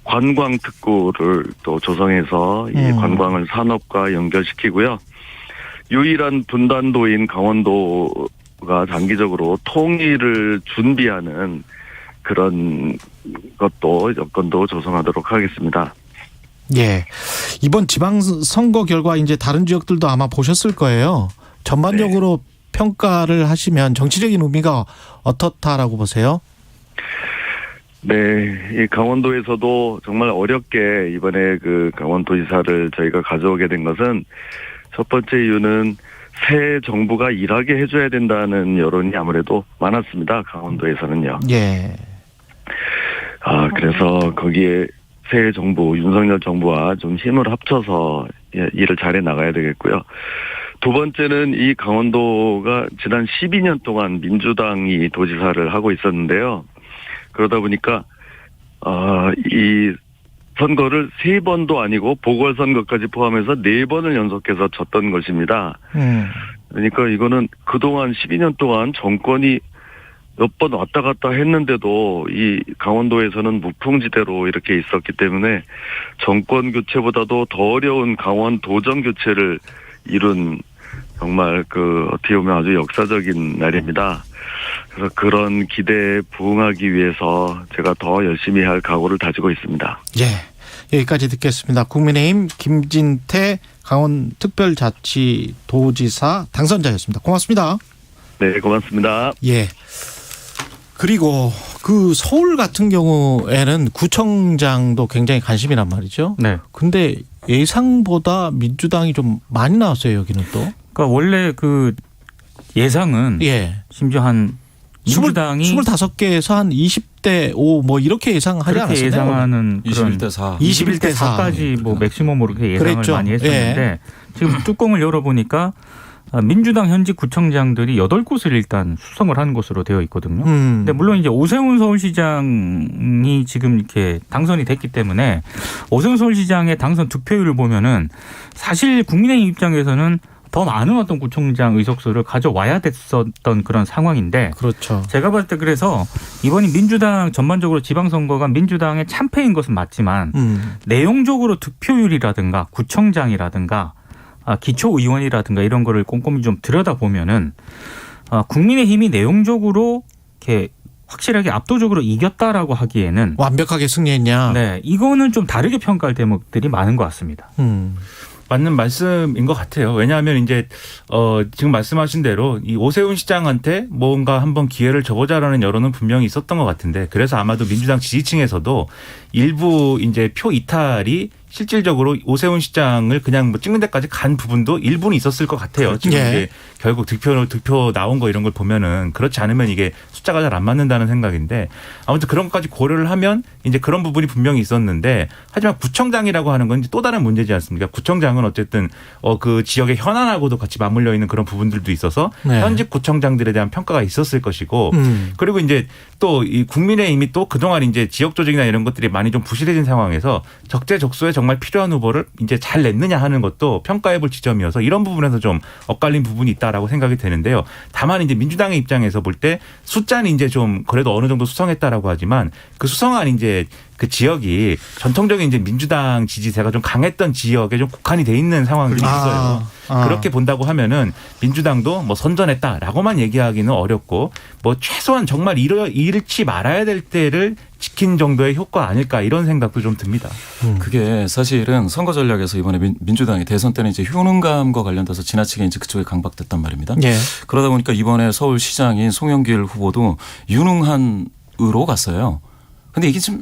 관광 특구를 또 조성해서 이 관광을 산업과 연결시키고요. 유일한 분단도인 강원도가 장기적으로 통일을 준비하는 그런 여건도 조성하도록 하겠습니다. 예. 이번 지방선거 결과 이제 다른 지역들도 아마 보셨을 거예요. 전반적으로 평가를 하시면 정치적인 의미가 어떻다라고 보세요? 네, 이 강원도에서도 정말 어렵게 이번에 강원도지사를 저희가 가져오게 된 것은 첫 번째 이유는 새 정부가 일하게 해줘야 된다는 여론이 아무래도 많았습니다. 강원도에서는요. 예. 그래서 거기에 새 정부, 윤석열 정부와 좀 힘을 합쳐서 일을 잘해 나가야 되겠고요. 두 번째는 이 강원도가 지난 12년 동안 민주당이 도지사를 하고 있었는데요. 그러다 보니까 이 선거를 3번도 아니고 보궐선거까지 포함해서 4번을 연속해서 졌던 것입니다. 그러니까 이거는 그동안 12년 동안 정권이 몇 번 왔다 갔다 했는데도 이 강원도에서는 무풍지대로 이렇게 있었기 때문에 정권 교체보다도 더 어려운 강원 도정 교체를 이룬 정말 어떻게 보면 아주 역사적인 날입니다. 그래서 그런 기대에 부응하기 위해서 제가 더 열심히 할 각오를 다지고 있습니다. 예. 여기까지 듣겠습니다. 국민의힘 김진태 강원특별자치도지사 당선자였습니다. 고맙습니다. 네, 고맙습니다. 예. 그리고 서울 같은 경우에는 구청장도 굉장히 관심이란 말이죠. 네. 근데 예상보다 민주당이 좀 많이 나왔어요, 여기는 또. 그러니까 원래 예상은 심지어 한 민주당이 25개에서 한 20대 5 뭐 이렇게 예상하지 그렇게 않았어요? 예상하는 21대 4. 21대 4까지 맥시멈으로 이렇게 예상을 그랬죠. 많이 했었는데 지금 뚜껑을 열어보니까 민주당 현직 구청장들이 8곳을 일단 수성을 한 것으로 되어 있거든요. 근데 물론 이제 오세훈 서울시장이 지금 이렇게 당선이 됐기 때문에 오세훈 서울시장의 당선 득표율을 보면은 사실 국민의힘 입장에서는 더 많은 어떤 구청장 의석수를 가져와야 됐었던 그런 상황인데 그렇죠. 제가 봤을 때 그래서 이번이 민주당 전반적으로 지방선거가 민주당의 참패인 것은 맞지만 내용적으로 득표율이라든가 구청장이라든가 기초의원이라든가 이런 거를 꼼꼼히 좀 들여다보면은 국민의힘이 내용적으로 이렇게 확실하게 압도적으로 이겼다라고 하기에는 완벽하게 승리했냐? 네, 이거는 좀 다르게 평가할 대목들이 많은 것 같습니다. 맞는 말씀인 것 같아요. 왜냐하면 이제 지금 말씀하신 대로 이 오세훈 시장한테 뭔가 한번 기회를 줘보자라는 여론은 분명히 있었던 것 같은데 그래서 아마도 민주당 지지층에서도 일부 이제 표 이탈이 실질적으로 오세훈 시장을 그냥 뭐 찍는 데까지 간 부분도 일부는 있었을 것 같아요. 지금 예. 이제 결국 득표 나온 거 이런 걸 보면은 그렇지 않으면 이게 숫자가 잘 안 맞는다는 생각인데 아무튼 그런 것까지 고려를 하면 이제 그런 부분이 분명히 있었는데 하지만 구청장이라고 하는 건 이제 또 다른 문제지 않습니까? 구청장은 어쨌든 그 지역의 현안하고도 같이 맞물려 있는 그런 부분들도 있어서 네. 현직 구청장들에 대한 평가가 있었을 것이고 그리고 이제 또 이 국민의힘이 또 그동안 이제 지역 조직이나 이런 것들이 많이 좀 부실해진 상황에서 적재적소에 정말 필요한 후보를 이제 잘 냈느냐 하는 것도 평가해 볼 지점이어서 이런 부분에서 좀 엇갈린 부분이 있다라고 생각이 되는데요. 다만 이제 민주당의 입장에서 볼 때 숫자는 이제 좀 그래도 어느 정도 수성했다라고 하지만 그 수성한 이제 그 지역이 전통적인 이제 민주당 지지세가 좀 강했던 지역에 좀 국한이 돼 있는 상황이 있어요. 그렇게 본다고 하면은 민주당도 뭐 선전했다라고만 얘기하기는 어렵고 뭐 최소한 정말 잃지 말아야 될 때를 지킨 정도의 효과 아닐까 이런 생각도 좀 듭니다. 그게 사실은 선거 전략에서 이번에 민주당이 대선 때는 이제 효능감과 관련돼서 지나치게 이제 그쪽에 강박됐단 말입니다. 예. 그러다 보니까 이번에 서울시장인 송영길 후보도 유능한으로 갔어요. 근데 이게 좀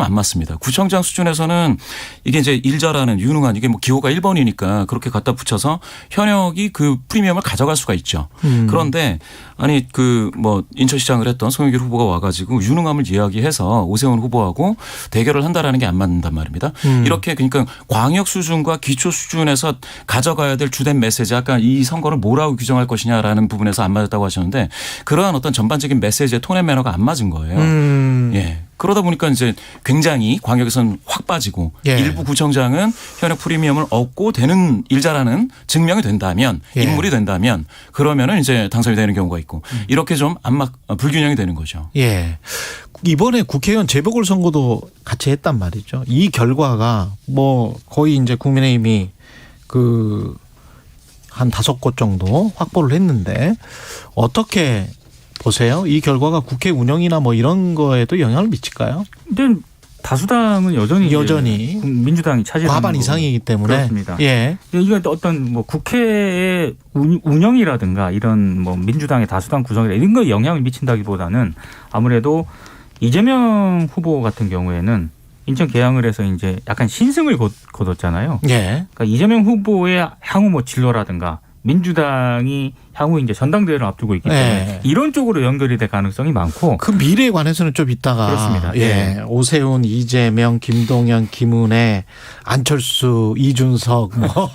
안 맞습니다. 구청장 수준에서는 이게 이제 일 잘하는 유능한 이게 뭐 기호가 1번이니까 그렇게 갖다 붙여서 현역이 그 프리미엄을 가져갈 수가 있죠. 그런데 아니 그 뭐 인천시장을 했던 송영길 후보가 와가지고 유능함을 이야기해서 오세훈 후보하고 대결을 한다라는 게 안 맞는단 말입니다. 이렇게 그러니까 광역 수준과 기초 수준에서 가져가야 될 주된 메시지 아까 이 선거를 뭐라고 규정할 것이냐라는 부분에서 안 맞았다고 하셨는데 그러한 어떤 전반적인 메시지의 톤의 매너가 안 맞은 거예요. 예. 그러다 보니까 이제 굉장히 광역에서는 확 빠지고 예. 일부 구청장은 현역 프리미엄을 얻고 되는 일 잘하는 증명이 된다면 예. 인물이 된다면 그러면은 이제 당선이 되는 경우가 있고 이렇게 좀 불균형이 되는 거죠. 예. 이번에 국회의원 재보궐선거도 같이 했단 말이죠. 이 결과가 뭐 거의 이제 국민의힘이 그 한 5곳 정도 확보를 했는데 어떻게 보세요? 이 결과가 국회 운영이나 뭐 이런 거에도 영향을 미칠까요? 근데 다수당은 여전히 민주당이 차지하는 과반 이상이기 때문에 그렇습니다. 예. 이거 어떤 뭐 국회의 운영이라든가 이런 뭐 민주당의 다수당 구성이라 이런 거에 영향을 미친다기보다는 아무래도 이재명 후보 같은 경우에는 인천 개항을 해서 이제 약간 신승을 거뒀잖아요. 예. 그러니까 이재명 후보의 향후 뭐 진로라든가 민주당이 향후 이제 전당대회를 앞두고 있기 때문에 네. 이런 쪽으로 연결이 될 가능성이 많고 그 미래에 관해서는 좀 이따가 그렇습니다. 예. 오세훈, 이재명, 김동연, 김은혜, 안철수, 이준석 뭐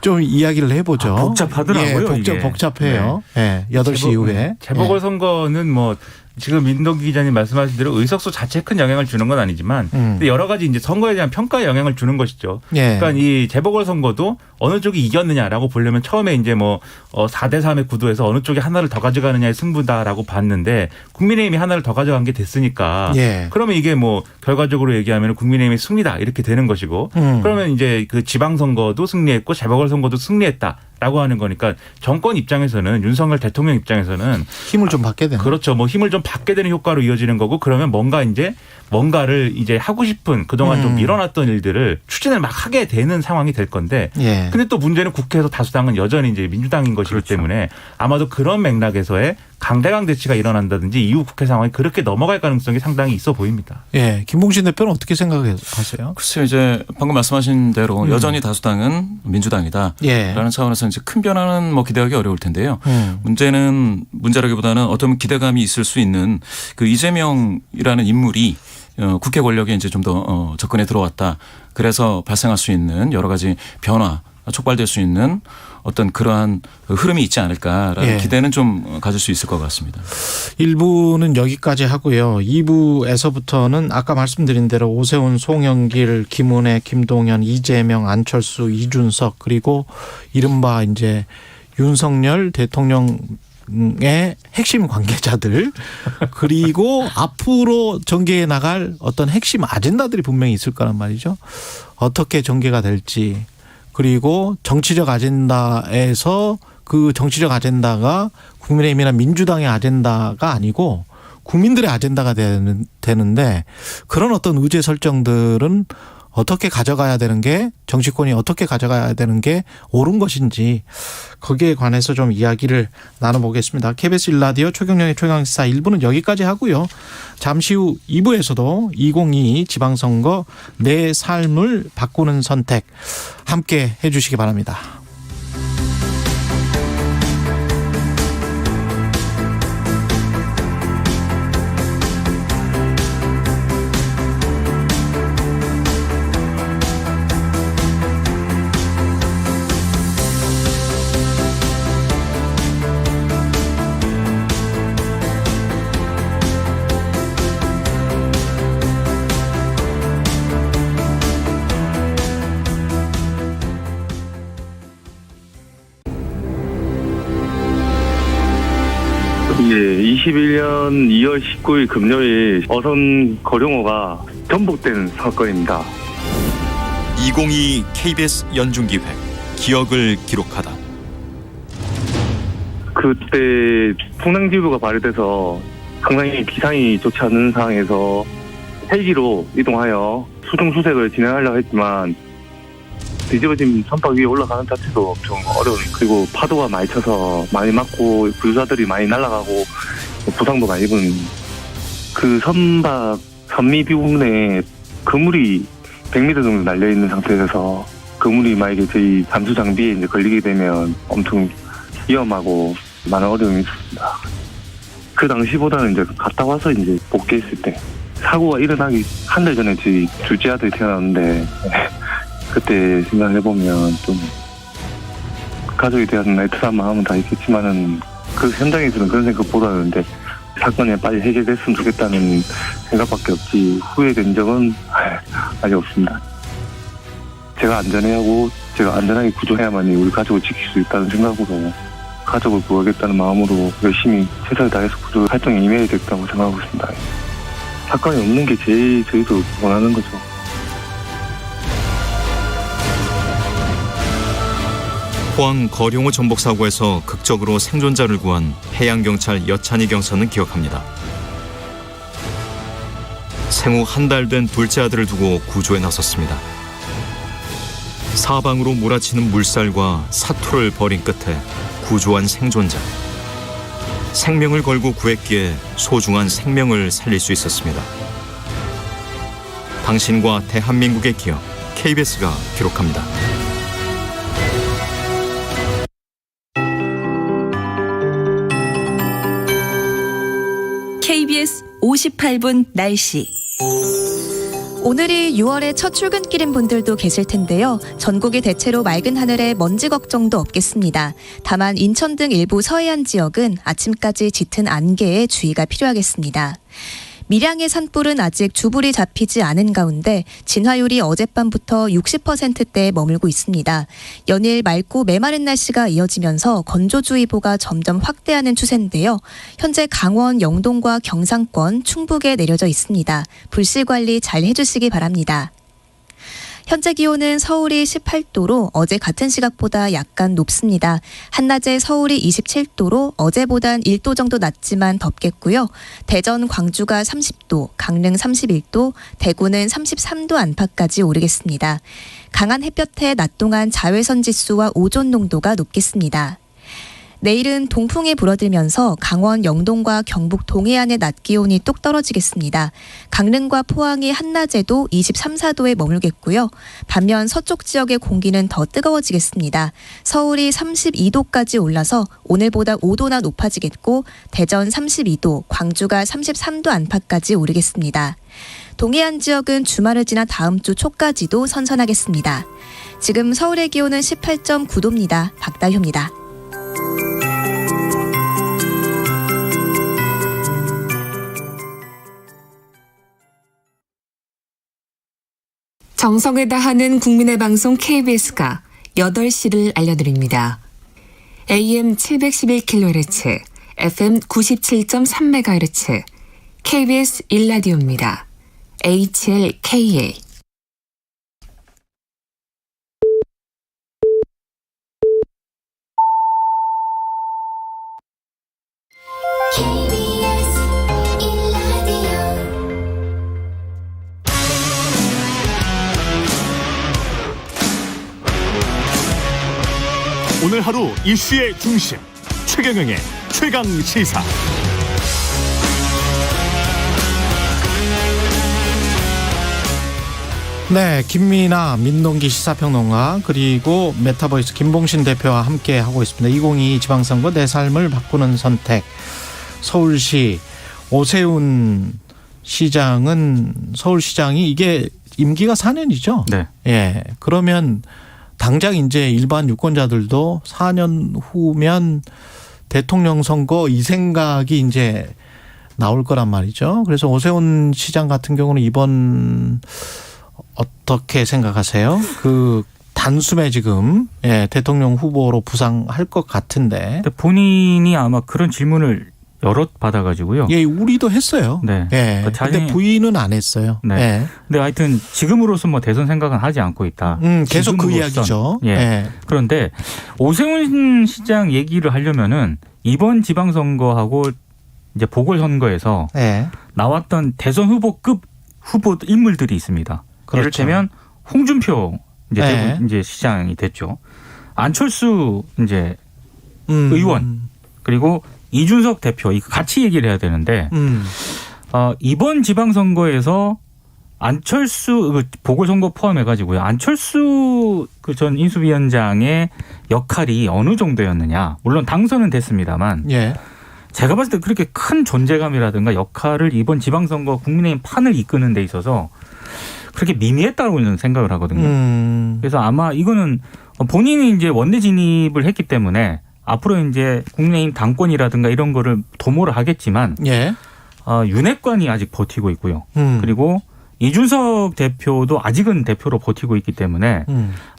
좀 이야기를 해보죠. 복잡하더라고요. 예, 복잡해요. 네. 예. 8시 이후에. 재보궐선거는 뭐 지금 민동기 기자님 말씀하신 대로 의석수 자체에 큰 영향을 주는 건 아니지만 근데 여러 가지 이제 선거에 대한 평가에 영향을 주는 것이죠. 예. 그러니까 이 재보궐선거도 어느 쪽이 이겼느냐라고 보려면 처음에 이제 뭐 4대 3의 구도에서 어느 쪽이 하나를 더 가져가느냐의 승부다라고 봤는데 국민의힘이 하나를 더 가져간 게 됐으니까 예. 그러면 이게 뭐 결과적으로 얘기하면 국민의힘이 승리다 이렇게 되는 것이고 그러면 이제 그 지방선거도 승리했고 재보궐선거도 승리했다. 라고 하는 거니까 정권 입장에서는 윤석열 대통령 입장에서는 힘을 좀 받게 되는. 그렇죠. 뭐 힘을 좀 받게 되는 효과로 이어지는 거고 그러면 뭔가를 이제 하고 싶은 그동안 좀 밀어놨던 일들을 추진을 막 하게 되는 상황이 될 건데 예. 근데 또 문제는 국회에서 다수당은 여전히 이제 민주당인 것이기 그렇죠. 때문에 아마도 그런 맥락에서의 강대강 대치가 일어난다든지 이후 국회 상황이 그렇게 넘어갈 가능성이 상당히 있어 보입니다. 예. 김봉신 대표는 어떻게 생각하세요? 글쎄요, 이제 방금 말씀하신 대로 여전히 다수당은 민주당이다. 예. 라는 차원에서 이제 큰 변화는 뭐 기대하기 어려울 텐데요. 문제라기보다는 어떤 기대감이 있을 수 있는 그 이재명이라는 인물이 국회 권력에 이제 좀 더 접근해 들어왔다. 그래서 발생할 수 있는 여러 가지 변화. 촉발될 수 있는 어떤 그러한 흐름이 있지 않을까라는 예. 기대는 좀 가질 수 있을 것 같습니다. 1부는 여기까지 하고요. 2부에서부터는 아까 말씀드린 대로 오세훈, 송영길, 김은혜, 김동연, 이재명, 안철수, 이준석 그리고 이른바 이제 윤석열 대통령의 핵심 관계자들 그리고 앞으로 전개해 나갈 어떤 핵심 아젠다들이 분명히 있을 거란 말이죠. 어떻게 전개가 될지 그리고 정치적 아젠다에서 그 정치적 아젠다가 국민의힘이나 민주당의 아젠다가 아니고 국민들의 아젠다가 되는데 그런 어떤 의제 설정들은 어떻게 가져가야 되는 게 정치권이 어떻게 가져가야 되는 게 옳은 것인지 거기에 관해서 좀 이야기를 나눠보겠습니다. KBS 1라디오 최경영의 최강시사 1부는 여기까지 하고요. 잠시 후 2부에서도 2022 지방선거 내 삶을 바꾸는 선택 함께 해 주시기 바랍니다. 예, 21년 2월 19일 금요일 어선 거룡호가 전복된 사건입니다. 2022 KBS 연중기획 기억을 기록하다. 그때 풍랑지부가 발효돼서 상당히 기상이 좋지 않은 상황에서 헬기로 이동하여 수중 수색을 진행하려고 했지만 뒤집어진 선박 위에 올라가는 자체도 엄청 어려운, 그리고 파도가 많이 쳐서 많이 맞고 구조자들이 많이 날아가고 부상도 많이 입은 그 선박 선미 부분에 그물이 100m 정도 날려있는 상태에서 그물이 만약에 저희 잠수 장비에 이제 걸리게 되면 엄청 위험하고 많은 어려움이 있었습니다. 그 당시보다는 이제 갔다 와서 이제 복귀했을 때 사고가 일어나기 한 달 전에 저희 둘째 아들이 태어났는데 그때 생각해보면 좀 가족에 대한 애틋한 마음은 다 있겠지만은 그 현장에서는 그런 생각보다는 이제 사건이 빨리 해결됐으면 좋겠다는 생각밖에 없지 후회된 적은 아직 없습니다. 제가 안전해야 하고 제가 안전하게 구조해야만이 우리 가족을 지킬 수 있다는 생각으로 가족을 구하겠다는 마음으로 열심히 최선을 다해서 구조 활동에 임해야 되겠다고 생각하고 있습니다. 사건이 없는 게 제일 저희도 원하는 거죠. 포항 거룡호 전복 사고에서 극적으로 생존자를 구한 해양경찰 여찬희 경사는 기억합니다. 생후 한 달 된 둘째 아들을 두고 구조에 나섰습니다. 사방으로 몰아치는 물살과 사투를 벌인 끝에 구조한 생존자. 생명을 걸고 구했기에 소중한 생명을 살릴 수 있었습니다. 당신과 대한민국의 기억, KBS가 기록합니다. KBS 58분 날씨. 오늘이 6월의 첫 출근길인 분들도 계실 텐데요. 전국이 대체로 맑은 하늘에 먼지 걱정도 없겠습니다. 다만 인천 등 일부 서해안 지역은 아침까지 짙은 안개에 주의가 필요하겠습니다. 밀양의 산불은 아직 주불이 잡히지 않은 가운데 진화율이 어젯밤부터 60%대에 머물고 있습니다. 연일 맑고 메마른 날씨가 이어지면서 건조주의보가 점점 확대하는 추세인데요. 현재 강원, 영동과 경상권, 충북에 내려져 있습니다. 불씨 관리 잘 해주시기 바랍니다. 현재 기온은 서울이 18도로 어제 같은 시각보다 약간 높습니다. 한낮에 서울이 27도로 어제보단 1도 정도 낮지만 덥겠고요. 대전, 광주가 30도, 강릉 31도, 대구는 33도 안팎까지 오르겠습니다. 강한 햇볕에 낮 동안 자외선 지수와 오존 농도가 높겠습니다. 내일은 동풍이 불어들면서 강원 영동과 경북 동해안의 낮 기온이 뚝 떨어지겠습니다. 강릉과 포항이 한낮에도 23, 4도에 머물겠고요. 반면 서쪽 지역의 공기는 더 뜨거워지겠습니다. 서울이 32도까지 올라서 오늘보다 5도나 높아지겠고 대전 32도, 광주가 33도 안팎까지 오르겠습니다. 동해안 지역은 주말을 지나 다음 주 초까지도 선선하겠습니다. 지금 서울의 기온은 18.9도입니다. 박다효입니다. 정성을 다하는 국민의 방송 KBS가 8시를 알려드립니다. AM 711kHz, FM 97.3MHz, KBS 1라디오입니다. HLKA. 오늘 하루 이슈의 중심 최경영의 최강 시사. 네, 김민아 민동기 시사평론가 그리고 메타보이스 김봉신 대표와 함께 하고 있습니다. 2022 지방선거 내 삶을 바꾸는 선택. 서울시 오세훈 시장은 서울시장이 이게 임기가 4년이죠. 네. 예. 그러면 당장 이제 일반 유권자들도 4년 후면 대통령 선거 이 생각이 이제 나올 거란 말이죠. 그래서 오세훈 시장 같은 경우는 이번 어떻게 생각하세요? 그 단숨에 지금 대통령 후보로 부상할 것 같은데. 근데 본인이 아마 그런 질문을 여럿 받아가지고요. 예, 우리도 했어요. 네. 예. 근데 부인은 안 했어요. 네. 예. 근데 하여튼 지금으로서 뭐 대선 생각은 하지 않고 있다. 계속 그 이야기죠. 예. 예. 그런데 오세훈 시장 얘기를 하려면은 이번 지방선거하고 이제 보궐선거에서 나왔던 대선 후보급 후보 인물들이 있습니다. 그렇죠. 이를테면 홍준표 이제 시장이 됐죠. 안철수 이제 의원 그리고 이준석 대표 이거 같이 얘기를 해야 되는데 이번 지방선거에서 안철수 보궐선거 포함해가지고요. 안철수 그 전 인수위원장의 역할이 어느 정도였느냐. 물론 당선은 됐습니다만 제가 봤을 때 그렇게 큰 존재감이라든가 역할을 이번 지방선거 국민의힘 판을 이끄는 데 있어서 그렇게 미미했다고 생각을 하거든요. 그래서 아마 이거는 본인이 이제 원내 진입을 했기 때문에 앞으로 이제 국민의힘 당권이라든가 이런 거를 도모를 하겠지만 윤핵관이 아직 버티고 있고요. 그리고 이준석 대표도 아직은 대표로 버티고 있기 때문에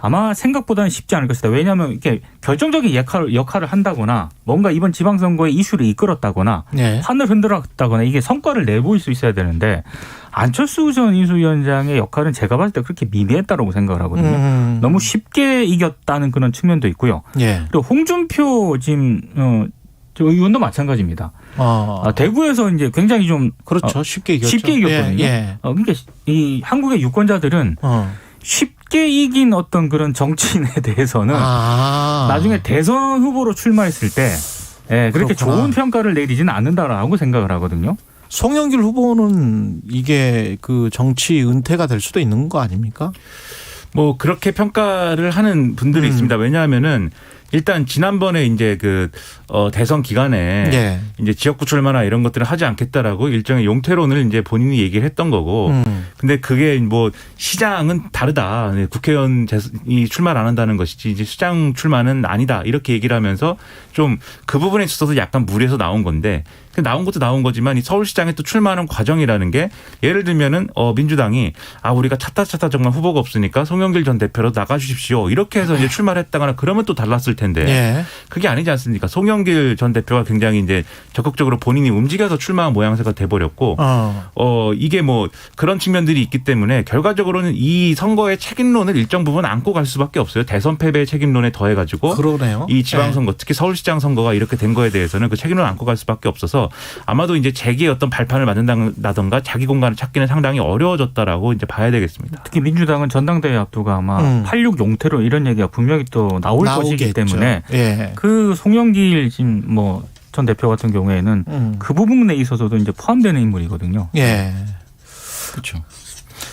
아마 생각보다는 쉽지 않을 것이다. 왜냐하면 이렇게 결정적인 역할을 한다거나 뭔가 이번 지방선거의 이슈를 이끌었다거나 판을 흔들었다거나 이게 성과를 내보일 수 있어야 되는데 안철수 전 인수위원장의 역할은 제가 봤을 때 그렇게 미미했다고 생각을 하거든요. 너무 쉽게 이겼다는 그런 측면도 있고요. 그리고 홍준표 지금 의원도 마찬가지입니다. 대구에서 이제 굉장히 좀 그렇죠. 쉽게 이겼죠. 쉽게 이겼거든요. 그러니까 이 한국의 유권자들은 쉽게 이긴 어떤 그런 정치인에 대해서는 나중에 대선 후보로 출마했을 때 그렇게 좋은 평가를 내리지는 않는다라고 생각을 하거든요. 송영길 후보는 이게 그 정치 은퇴가 될 수도 있는 거 아닙니까? 뭐 그렇게 평가를 하는 분들이 있습니다. 왜냐하면은 일단 지난번에 이제 그 대선 기간에 이제 지역구 출마나 이런 것들을 하지 않겠다라고 일정의 용퇴론을 이제 본인이 얘기를 했던 거고, 근데 그게 뭐 시장은 다르다, 국회의원이 출마를 안 한다는 것이지 이제 시장 출마는 아니다 이렇게 얘기를 하면서 좀 그 부분에 있어서 약간 무리해서 나온 건데. 나온 것도 나온 거지만 이 서울시장에 또 출마하는 과정이라는 게 예를 들면은 민주당이 우리가 차타 정말 후보가 없으니까 송영길 전 대표로 나가주십시오 이렇게 해서 이제 출마를 했다거나 그러면 또 달랐을 텐데 그게 아니지 않습니까? 송영길 전 대표가 굉장히 이제 적극적으로 본인이 움직여서 출마한 모양새가 돼버렸고 이게 뭐 그런 측면들이 있기 때문에 결과적으로는 이 선거의 책임론을 일정 부분 안고 갈 수밖에 없어요. 대선 패배의 책임론에 더해가지고 그러네요. 이 지방선거 특히 서울시장 선거가 이렇게 된 거에 대해서는 그 책임론을 안고 갈 수밖에 없어서 아마도 이제 재기의 어떤 발판을 만든다던가 자기 공간을 찾기는 상당히 어려워졌다라고 이제 봐야 되겠습니다. 특히 민주당은 전당대회 앞두고 아마 86 용태로 이런 얘기가 분명히 또 나올 것이기 때문에 그 송영길 지금 뭐 전 대표 같은 경우에는 그 부분에 있어서도 이제 포함되는 인물이거든요. 그렇죠.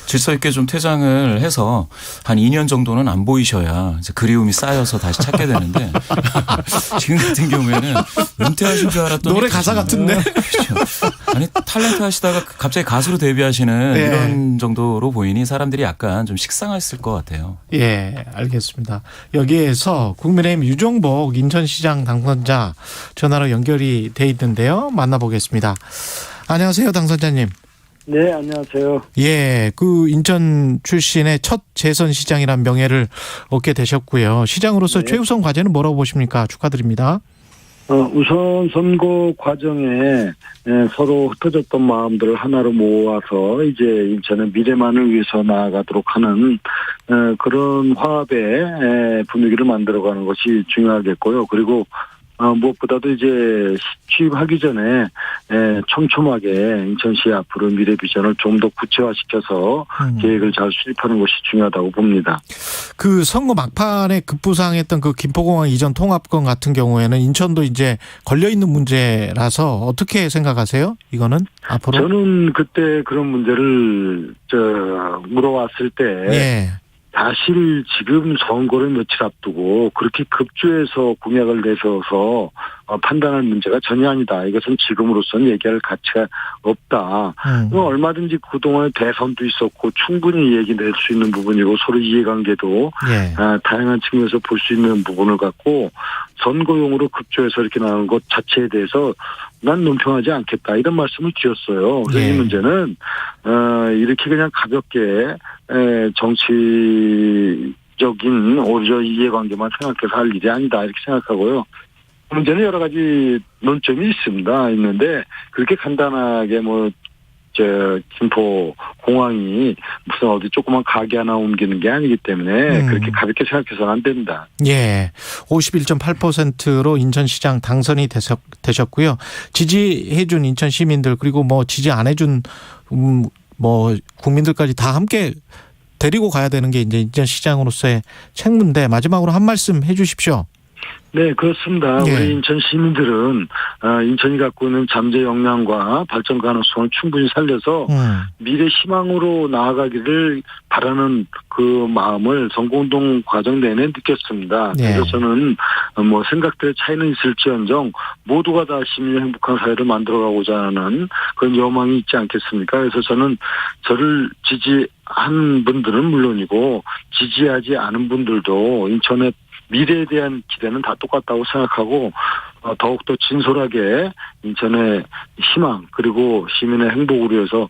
질서 있게 좀 퇴장을 해서 한 2년 정도는 안 보이셔야 이제 그리움이 쌓여서 다시 찾게 되는데 지금 같은 경우에는 은퇴하신 줄 알았더니 노래 가사 같은데. 그렇죠. 아니 탤런트 하시다가 갑자기 가수로 데뷔하시는 네. 이런 정도로 보이니 사람들이 약간 좀 식상했을 것 같아요. 예, 알겠습니다. 여기에서 국민의힘 유정복 인천시장 당선자 전화로 연결이 돼 있는데요. 만나보겠습니다. 안녕하세요, 당선자님. 네, 안녕하세요. 예, 그 인천 출신의 첫 재선 시장이란 명예를 얻게 되셨고요. 시장으로서 네. 최우선 과제는 뭐라고 보십니까? 축하드립니다. 우선 선거 과정에 서로 흩어졌던 마음들을 하나로 모아서 이제 인천의 미래만을 위해서 나아가도록 하는 그런 화합의 분위기를 만들어가는 것이 중요하겠고요. 그리고 무엇보다도 이제 취임하기 전에 촘촘하게 인천시 앞으로 미래 비전을 좀 더 구체화시켜서 계획을 잘 수립하는 것이 중요하다고 봅니다. 그 선거 막판에 급부상했던 그 김포공항 이전 통합권 같은 경우에는 인천도 이제 걸려 있는 문제라서 어떻게 생각하세요? 이거는 앞으로? 저는 그때 그런 문제를 물어왔을 때. 예. 사실 지금 선거를 며칠 앞두고 그렇게 급조해서 공약을 내셔서 판단할 문제가 전혀 아니다. 이것은 지금으로서는 얘기할 가치가 없다. 얼마든지 그동안 대선도 있었고 충분히 얘기 낼 수 있는 부분이고 서로 이해관계도 다양한 측면에서 볼 수 있는 부분을 갖고 선거용으로 급조해서 이렇게 나오는 것 자체에 대해서 난 논평하지 않겠다. 이런 말씀을 드렸어요. 그래서 이 문제는 이렇게 그냥 가볍게 정치적인 오히려 이해관계만 생각해서 할 일이 아니다. 이렇게 생각하고요. 문제는 여러 가지 논점이 있는데 그렇게 간단하게 김포 공항이 무슨 어디 조그만 가게 하나 옮기는 게 아니기 때문에 그렇게 가볍게 생각해서는 안 된다. 예. 51.8%로 인천시장 당선이 되셨고요. 지지해준 인천 시민들 그리고 지지 안 해준 국민들까지 다 함께 데리고 가야 되는 게 이제 인천시장으로서의 책무인데 마지막으로 한 말씀 해 주십시오. 네, 그렇습니다. 예. 우리 인천 시민들은 인천이 갖고 있는 잠재 역량과 발전 가능성을 충분히 살려서 미래 희망으로 나아가기를 바라는 그 마음을 선거운동 과정 내내 느꼈습니다. 예. 그래서 저는 생각들의 차이는 있을지언정 모두가 다 시민의 행복한 사회를 만들어가고자 하는 그런 여망이 있지 않겠습니까? 그래서 저는 저를 지지한 분들은 물론이고 지지하지 않은 분들도 인천의 미래에 대한 기대는 다 똑같다고 생각하고 더욱더 진솔하게 인천의 희망 그리고 시민의 행복을 위해서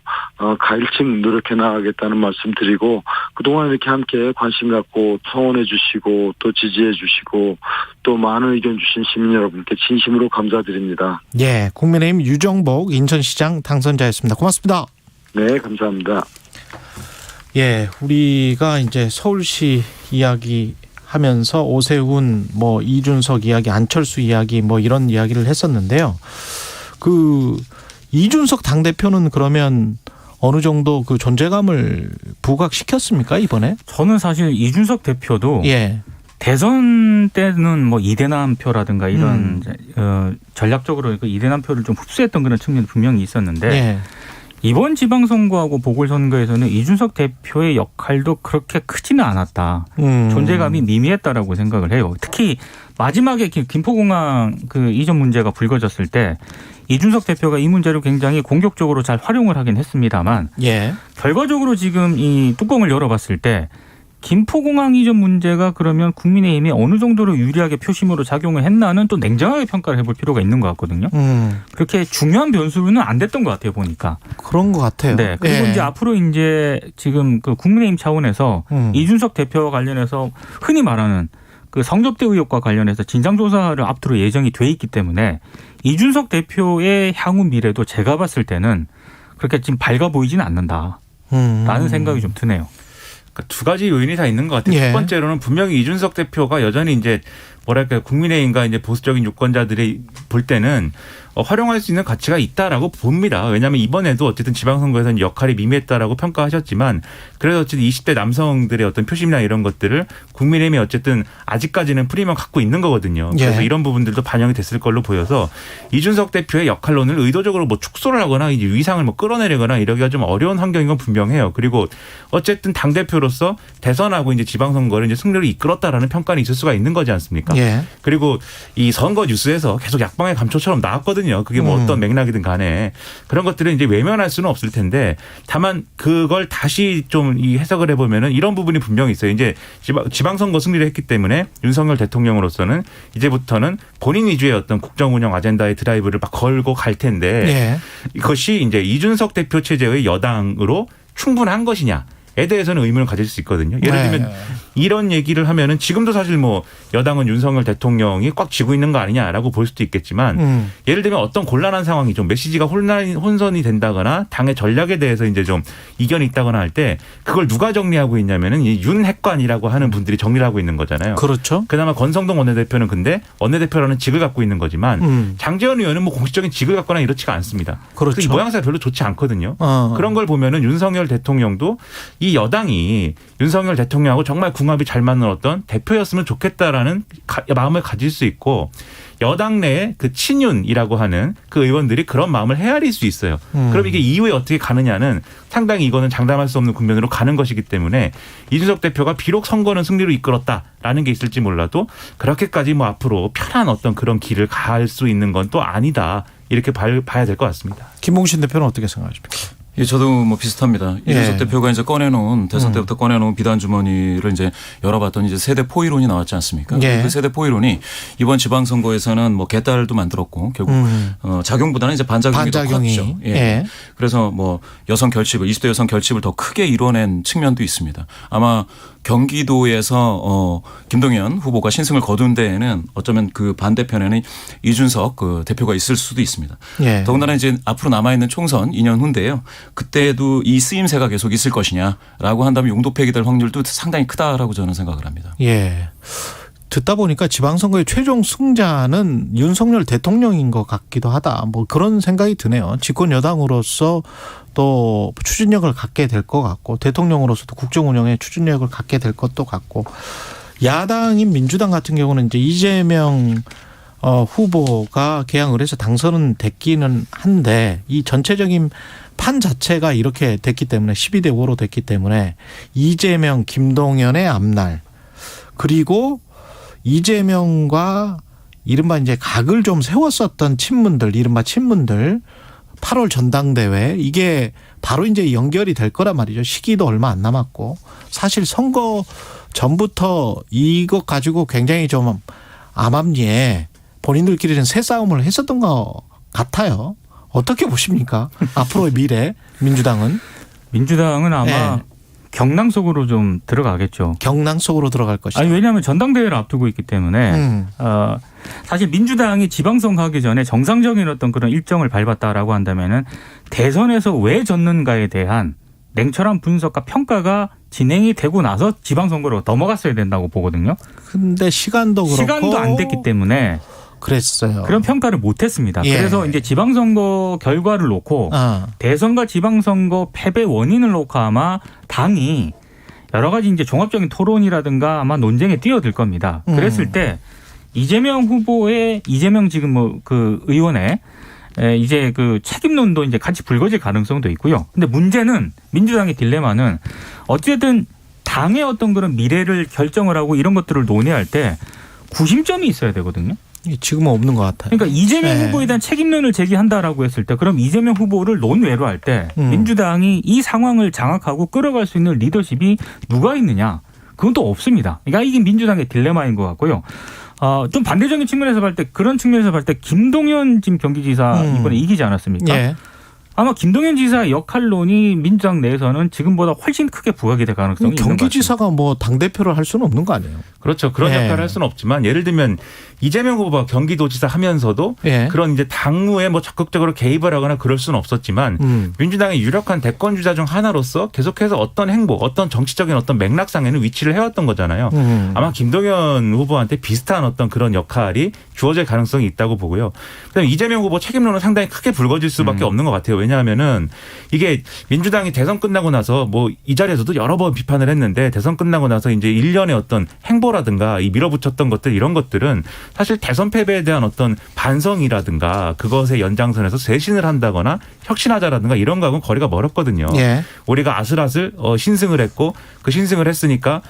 가일층 노력해 나가겠다는 말씀 드리고 그동안 이렇게 함께 관심 갖고 청원해 주시고 또 지지해 주시고 또 많은 의견 주신 시민 여러분께 진심으로 감사드립니다. 예, 국민의힘 유정복 인천시장 당선자였습니다. 고맙습니다. 네, 감사합니다. 예, 우리가 이제 서울시 이야기 하면서 오세훈, 이준석 이야기, 안철수 이야기, 이런 이야기를 했었는데요. 그 이준석 당대표는 그러면 어느 정도 그 존재감을 부각시켰습니까, 이번에? 저는 사실 이준석 대표도 예. 대선 때는 이대남 표라든가 이런 전략적으로 그 이대남 표를 좀 흡수했던 그런 측면이 분명히 있었는데 예. 이번 지방선거하고 보궐선거에서는 이준석 대표의 역할도 그렇게 크지는 않았다. 존재감이 미미했다라고 생각을 해요. 특히 마지막에 김포공항 그 이전 문제가 불거졌을 때 이준석 대표가 이 문제를 굉장히 공격적으로 잘 활용을 하긴 했습니다만 예. 결과적으로 지금 이 뚜껑을 열어봤을 때 김포공항 이전 문제가 그러면 국민의힘이 어느 정도로 유리하게 표심으로 작용을 했나는 또 냉정하게 평가를 해볼 필요가 있는 것 같거든요. 그렇게 중요한 변수는 안 됐던 것 같아요, 보니까. 그런 것 같아요. 네. 그리고 예. 이제 앞으로 이제 지금 그 국민의힘 차원에서 이준석 대표와 관련해서 흔히 말하는 그 성접대 의혹과 관련해서 진상조사를 앞으로 예정이 돼 있기 때문에 이준석 대표의 향후 미래도 제가 봤을 때는 그렇게 지금 밝아 보이지는 않는다라는 생각이 좀 드네요. 두 가지 요인이 다 있는 것 같아요. 예. 첫 번째로는 분명히 이준석 대표가 여전히 이제 뭐랄까요, 국민의힘과 이제 보수적인 유권자들이 볼 때는 활용할 수 있는 가치가 있다라고 봅니다. 왜냐하면 이번에도 어쨌든 지방선거에서는 역할이 미미했다라고 평가하셨지만 그래도 어쨌든 20대 남성들의 어떤 표심이나 이런 것들을 국민의힘이 어쨌든 아직까지는 프리미엄 갖고 있는 거거든요. 그래서 이런 부분들도 반영이 됐을 걸로 보여서 이준석 대표의 역할론을 의도적으로 뭐 축소를 하거나 이제 위상을 뭐 끌어내리거나 이러기가 좀 어려운 환경인 건 분명해요. 그리고 어쨌든 당 대표로서 대선하고 이제 지방선거를 이제 승리를 이끌었다라는 평가는 있을 수가 있는 거지 않습니까? 그리고 이 선거 뉴스에서 계속 약방의 감초처럼 나왔거든요. 그게 뭐 어떤 맥락이든 간에 그런 것들은 이제 외면할 수는 없을 텐데 다만 그걸 다시 좀 이 해석을 해보면은 이런 부분이 분명히 있어요. 이제 지방선거 승리를 했기 때문에 윤석열 대통령으로서는 이제부터는 본인 위주의 어떤 국정 운영 아젠다의 드라이브를 막 걸고 갈 텐데 이것이 이제 이준석 대표 체제의 여당으로 충분한 것이냐. 에 대해서는 의문을 가질 수 있거든요. 예를 들면 이런 얘기를 하면은 지금도 사실 뭐 여당은 윤석열 대통령이 꽉 쥐고 있는 거 아니냐라고 볼 수도 있겠지만 예를 들면 어떤 곤란한 상황이 좀 메시지가 혼선이 된다거나 당의 전략에 대해서 이제 좀 이견이 있다거나 할 때 그걸 누가 정리하고 있냐면은 이 윤핵관이라고 하는 분들이 정리를 하고 있는 거잖아요. 그렇죠. 그나마 권성동 원내대표는 근데 원내대표라는 직을 갖고 있는 거지만 장제원 의원은 뭐 공식적인 직을 갖거나 이렇지가 않습니다. 그렇죠. 이 모양새가 별로 좋지 않거든요. 그런 걸 보면은 윤석열 대통령도 이 여당이 윤석열 대통령하고 정말 궁합이 잘 맞는 어떤 대표였으면 좋겠다라는 마음을 가질 수 있고 여당 내에 그 친윤이라고 하는 그 의원들이 그런 마음을 헤아릴 수 있어요. 그럼 이게 이후에 어떻게 가느냐는 상당히 이거는 장담할 수 없는 국면으로 가는 것이기 때문에 이준석 대표가 비록 선거는 승리로 이끌었다라는 게 있을지 몰라도 그렇게까지 뭐 앞으로 편한 어떤 그런 길을 갈 수 있는 건 또 아니다. 이렇게 봐야 될 것 같습니다. 김봉신 대표는 어떻게 생각하십니까? 예, 저도 뭐 비슷합니다. 이준석 대표가 이제 꺼내놓은 대선 때부터 꺼내놓은 비단 주머니를 이제 열어봤더니 이제 세대 포이론이 나왔지 않습니까? 그 세대 포이론이 이번 지방선거에서는 뭐 개딸도 만들었고 결국 작용보다는 이제 반작용이 더 컸죠. 그래서 뭐 여성 결집을 20대 여성 결집을 더 크게 이뤄낸 측면도 있습니다. 아마 경기도에서 김동연 후보가 신승을 거둔 데에는 어쩌면 그 반대편에는 이준석 그 대표가 있을 수도 있습니다. 더군다나 이제 앞으로 남아있는 총선 2년 후인데요. 그때도 이 쓰임새가 계속 있을 것이냐라고 한다면 용도 폐기될 확률도 상당히 크다라고 저는 생각을 합니다. 듣다 보니까 지방선거의 최종 승자는 윤석열 대통령인 것 같기도 하다. 뭐 그런 생각이 드네요. 집권 여당으로서 또 추진력을 갖게 될 것 같고 대통령으로서도 국정 운영에 추진력을 갖게 될 것도 같고 야당인 민주당 같은 경우는 이제 이재명 후보가 개항을 해서 당선은 됐기는 한데 이 전체적인 판 자체가 이렇게 됐기 때문에 12대 5로 됐기 때문에 이재명, 김동연의 앞날 그리고 이재명과 이른바 이제 각을 좀 세웠었던 친문들, 이른바 친문들 8월 전당대회 이게 바로 이제 연결이 될 거란 말이죠. 시기도 얼마 안 남았고 사실 선거 전부터 이것 가지고 굉장히 좀 암암리에 본인들끼리는 새싸움을 했었던 것 같아요. 어떻게 보십니까? 앞으로의 미래 민주당은? 민주당은 아마 경랑 속으로 좀 들어가겠죠. 경랑 속으로 들어갈 것이다. 아니 왜냐하면 전당대회를 앞두고 있기 때문에 사실 민주당이 지방선거 하기 전에 정상적인 어떤 그런 일정을 밟았다라고 한다면은 대선에서 왜 졌는가에 대한 냉철한 분석과 평가가 진행이 되고 나서 지방선거로 넘어갔어야 된다고 보거든요. 근데 시간도 그렇고 시간도 안 됐기 때문에 그랬어요. 그런 평가를 못했습니다. 그래서 이제 지방선거 결과를 놓고 대선과 지방선거 패배 원인을 놓고 아마 당이 여러 가지 이제 종합적인 토론이라든가 아마 논쟁에 뛰어들 겁니다. 그랬을 때 이재명 후보의 이재명 지금 뭐 그 의원의 이제 그 책임론도 이제 같이 불거질 가능성도 있고요. 근데 문제는 민주당의 딜레마는 어쨌든 당의 어떤 그런 미래를 결정을 하고 이런 것들을 논의할 때 구심점이 있어야 되거든요. 지금은 없는 것 같아요. 그러니까 이재명 후보에 대한 책임론을 제기한다라고 했을 때 그럼 이재명 후보를 논외로 할 때 민주당이 이 상황을 장악하고 끌어갈 수 있는 리더십이 누가 있느냐. 그건 또 없습니다. 그러니까 이게 민주당의 딜레마인 것 같고요. 좀 반대적인 측면에서 볼 때 그런 측면에서 볼 때 김동연 지금 경기지사 이번에 이기지 않았습니까? 아마 김동연 지사의 역할론이 민주당 내에서는 지금보다 훨씬 크게 부각이 될 가능성이 있는 것 같습니다. 경기지사가 뭐 당대표를 할 수는 없는 거 아니에요? 그렇죠. 그런 역할을 할 수는 없지만 예를 들면 이재명 후보가 경기도지사 하면서도 그런 이제 당무에 뭐 적극적으로 개입을 하거나 그럴 수는 없었지만 민주당의 유력한 대권 주자 중 하나로서 계속해서 어떤 행보, 어떤 정치적인 어떤 맥락상에는 위치를 해왔던 거잖아요. 아마 김동연 후보한테 비슷한 어떤 그런 역할이 주어질 가능성이 있다고 보고요. 그다음에 이재명 후보 책임론은 상당히 크게 불거질 수밖에 없는 것 같아요. 왜냐하면은 이게 민주당이 대선 끝나고 나서 뭐 이 자리에서도 여러 번 비판을 했는데 대선 끝나고 나서 이제 일련의 어떤 행보라든가 이 밀어붙였던 것들 이런 것들은 사실 대선 패배에 대한 어떤 반성이라든가 그것의 연장선에서 쇄신을 한다거나 혁신하자라든가 이런 거하고는 거리가 멀었거든요. 우리가 아슬아슬 신승을 했고 그 신승을 했으니까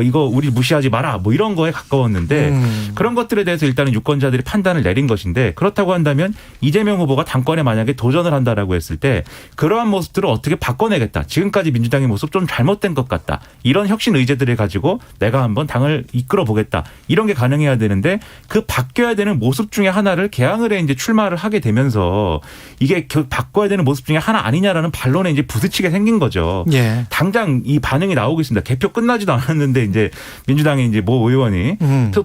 이거 우리 무시하지 마라 뭐 이런 거에 가까웠는데 그런 것들에 대해서 일단은 유권자들이 판단을 내린 것인데 그렇다고 한다면 이재명 후보가 당권에 만약에 도전을 한다라고 했을 때 그러한 모습들을 어떻게 바꿔내겠다. 지금까지 민주당의 모습 좀 잘못된 것 같다. 이런 혁신 의제들을 가지고 내가 한번 당을 이끌어 보겠다. 이런 게 가능해야 되는데 그 바뀌어야 되는 모습 중에 하나를 개항을 해 이제 출마를 하게 되면서 이게 바꿔야 되는 모습 중에 하나 아니냐라는 반론에 이제 부딪히게 생긴 거죠. 당장 이 반응이 나오고 있습니다. 개표 끝나지도 않았는데 이제 민주당의 이제 모 의원이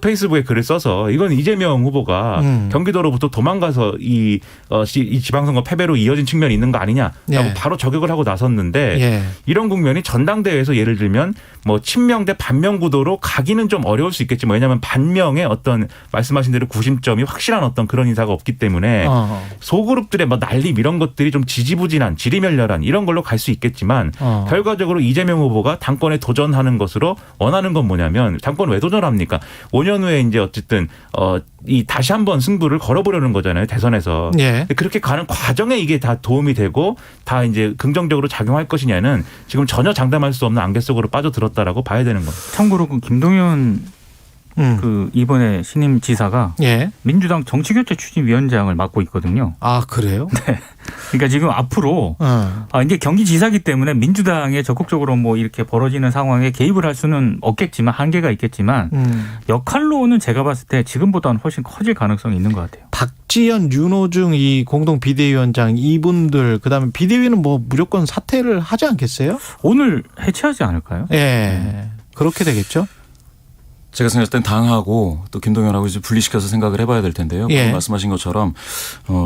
페이스북에 글을 써서 이건 이재명 후보가 경기도로부터 도망가서 이 지방선거 패배로 이어진 측면이 있는 거 아니냐라고 바로 저격을 하고 나섰는데 이런 국면이 전당대회에서 예를 들면 뭐 친명 대 반명 구도로 가기는 좀 어려울 수 있겠지만 왜냐하면 반명의 어떤 말씀하신 대로 구심점이 확실한 어떤 그런 인사가 없기 때문에 소그룹들의 뭐 날림 이런 것들이 좀 지지부진한 지리멸렬한 이런 걸로 갈 수 있겠지만 결과적으로 이재명 후보가 당권에 도전하는 것으로 원하는 건 뭐냐면 당권 왜 도전합니까? 5년 후에 이제 어쨌든 이 다시 한번 승부를 걸어보려는 거잖아요. 대선에서. 그렇게 가는 과정에 이게 다 도움이 되고 다 이제 긍정적으로 작용할 것이냐는 지금 전혀 장담할 수 없는 안개 속으로 빠져들었다라고 봐야 되는 겁니다. 참고로 그 김동연 그 이번에 신임 지사가 민주당 정치교체 추진위원장을 맡고 있거든요. 아 그래요? 네. 그러니까 지금 앞으로 이제 경기지사기 때문에 민주당에 적극적으로 뭐 이렇게 벌어지는 상황에 개입을 할 수는 없겠지만 한계가 있겠지만 역할로는 제가 봤을 때 지금보다는 훨씬 커질 가능성이 있는 것 같아요. 박지현, 윤호중 이 공동 비대위원장 이분들 그다음에 비대위는 뭐 무조건 사퇴를 하지 않겠어요? 오늘 해체하지 않을까요? 그렇게 되겠죠. 제가 생각할 땐 당하고 또 김동연하고 이제 분리시켜서 생각을 해봐야 될 텐데요. 말씀하신 것처럼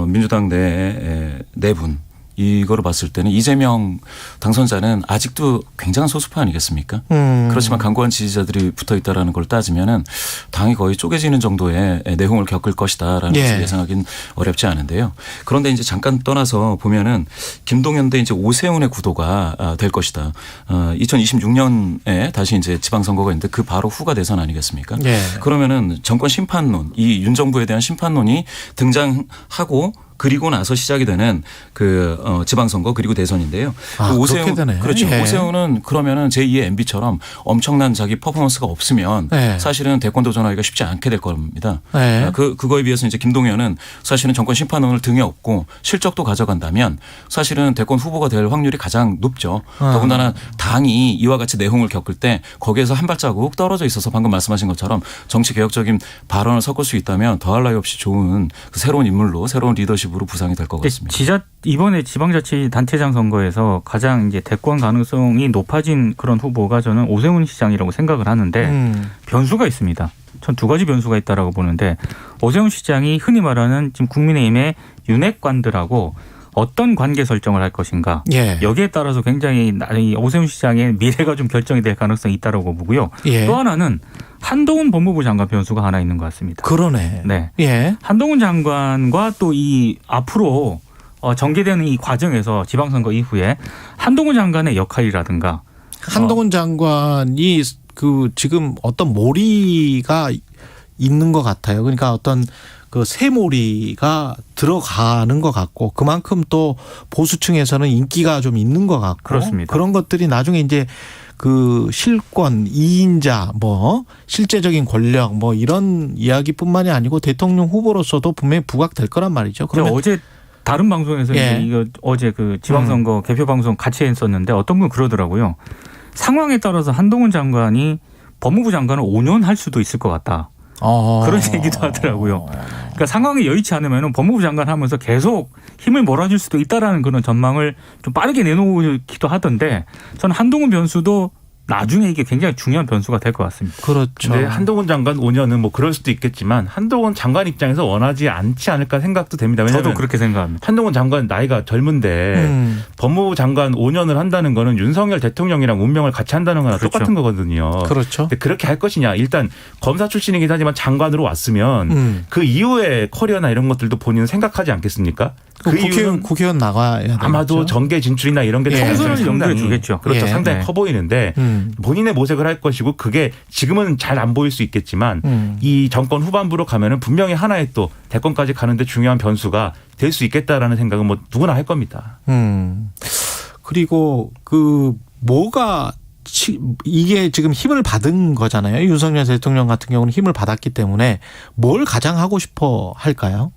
민주당 내 네 분 이거를 봤을 때는 이재명 당선자는 아직도 굉장한 소수파 아니겠습니까? 그렇지만 강고한 지지자들이 붙어 있다라는 걸 따지면은 당이 거의 쪼개지는 정도의 내홍을 겪을 것이다라는 것을 예상하기는 어렵지 않은데요. 그런데 이제 잠깐 떠나서 보면은 김동연 대 이제 오세훈의 구도가 될 것이다. 2026년에 다시 이제 지방선거가 있는데 그 바로 후가 대선 아니겠습니까? 그러면은 정권 심판론, 이 윤 정부에 대한 심판론이 등장하고 그리고 나서 시작이 되는 그 지방선거 그리고 대선인데요. 오세훈 그렇죠. 오세훈은 그러면은 제2의 MB처럼 엄청난 자기 퍼포먼스가 없으면 사실은 대권 도전하기가 쉽지 않게 될 겁니다. 그거에 비해서 이제 김동연은 사실은 정권 심판론을 등에 업고 실적도 가져간다면 사실은 대권 후보가 될 확률이 가장 높죠. 더군다나 당이 이와 같이 내홍을 겪을 때 거기에서 한 발자국 떨어져 있어서 방금 말씀하신 것처럼 정치 개혁적인 발언을 섞을 수 있다면 더할 나위 없이 좋은 그 새로운 인물로 새로운 리더십 으로 부상이 될 것 같습니다. 이번에 지방자치단체장 선거에서 가장 이제 대권 가능성이 높아진 그런 후보가 저는 오세훈 시장이라고 생각을 하는데 변수가 있습니다. 전 두 가지 변수가 있다라고 보는데 오세훈 시장이 흔히 말하는 지금 국민의힘의 윤핵관들하고 어떤 관계 설정을 할 것인가 여기에 따라서 굉장히 오세훈 시장의 미래가 좀 결정이 될 가능성이 있다라고 보고요. 또 하나는 한동훈 법무부 장관 변수가 하나 있는 것 같습니다. 그러네. 한동훈 장관과 또 이 앞으로 전개되는 이 과정에서 지방선거 이후에 한동훈 장관의 역할이라든가 한동훈 장관이 그 지금 어떤 몰이가 있는 것 같아요. 그러니까 어떤 그 새몰이가 들어가는 것 같고 그만큼 또 보수층에서는 인기가 좀 있는 것 같고 그렇습니다. 그런 것들이 나중에 이제 그 실권, 2인자, 뭐 실제적인 권력, 뭐 이런 이야기뿐만이 아니고 대통령 후보로서도 분명히 부각될 거란 말이죠. 그러면 어제 다른 방송에서 이거 어제 그 지방선거 개표 방송 같이 했었는데 어떤 분 그러더라고요. 상황에 따라서 한동훈 장관이 법무부 장관을 5년 할 수도 있을 것 같다. 그런 얘기도 하더라고요. 그러니까 상황이 여의치 않으면 법무부 장관 하면서 계속 힘을 몰아줄 수도 있다라는 그런 전망을 좀 빠르게 내놓기도 하던데 저는 한동훈 변수도 나중에 이게 굉장히 중요한 변수가 될 것 같습니다. 그렇죠. 근데 한동훈 장관 5년은 뭐 그럴 수도 있겠지만 한동훈 장관 입장에서 원하지 않지 않을까 생각도 됩니다. 왜냐하면 저도 그렇게 생각합니다. 한동훈 장관 나이가 젊은데 법무부 장관 5년을 한다는 거는 윤석열 대통령이랑 운명을 같이 한다는 거나 그렇죠. 똑같은 거거든요. 그렇죠. 근데 그렇게 할 것이냐. 일단 검사 출신이긴 하지만 장관으로 왔으면 그 이후에 커리어나 이런 것들도 본인은 생각하지 않겠습니까? 그 이유는 국회의원 나가야 되겠죠. 아마도 정계 진출이나 이런 게 총선을 염두에 두겠죠. 그렇죠. 예. 상당히 커 보이는데 본인의 모색을 할 것이고 그게 지금은 잘 안 보일 수 있겠지만 이 정권 후반부로 가면은 분명히 하나의 또 대권까지 가는데 중요한 변수가 될 수 있겠다라는 생각은 뭐 누구나 할 겁니다. 그리고 이게 지금 힘을 받은 거잖아요. 윤석열 대통령 같은 경우는 힘을 받았기 때문에 뭘 가장 하고 싶어 할까요?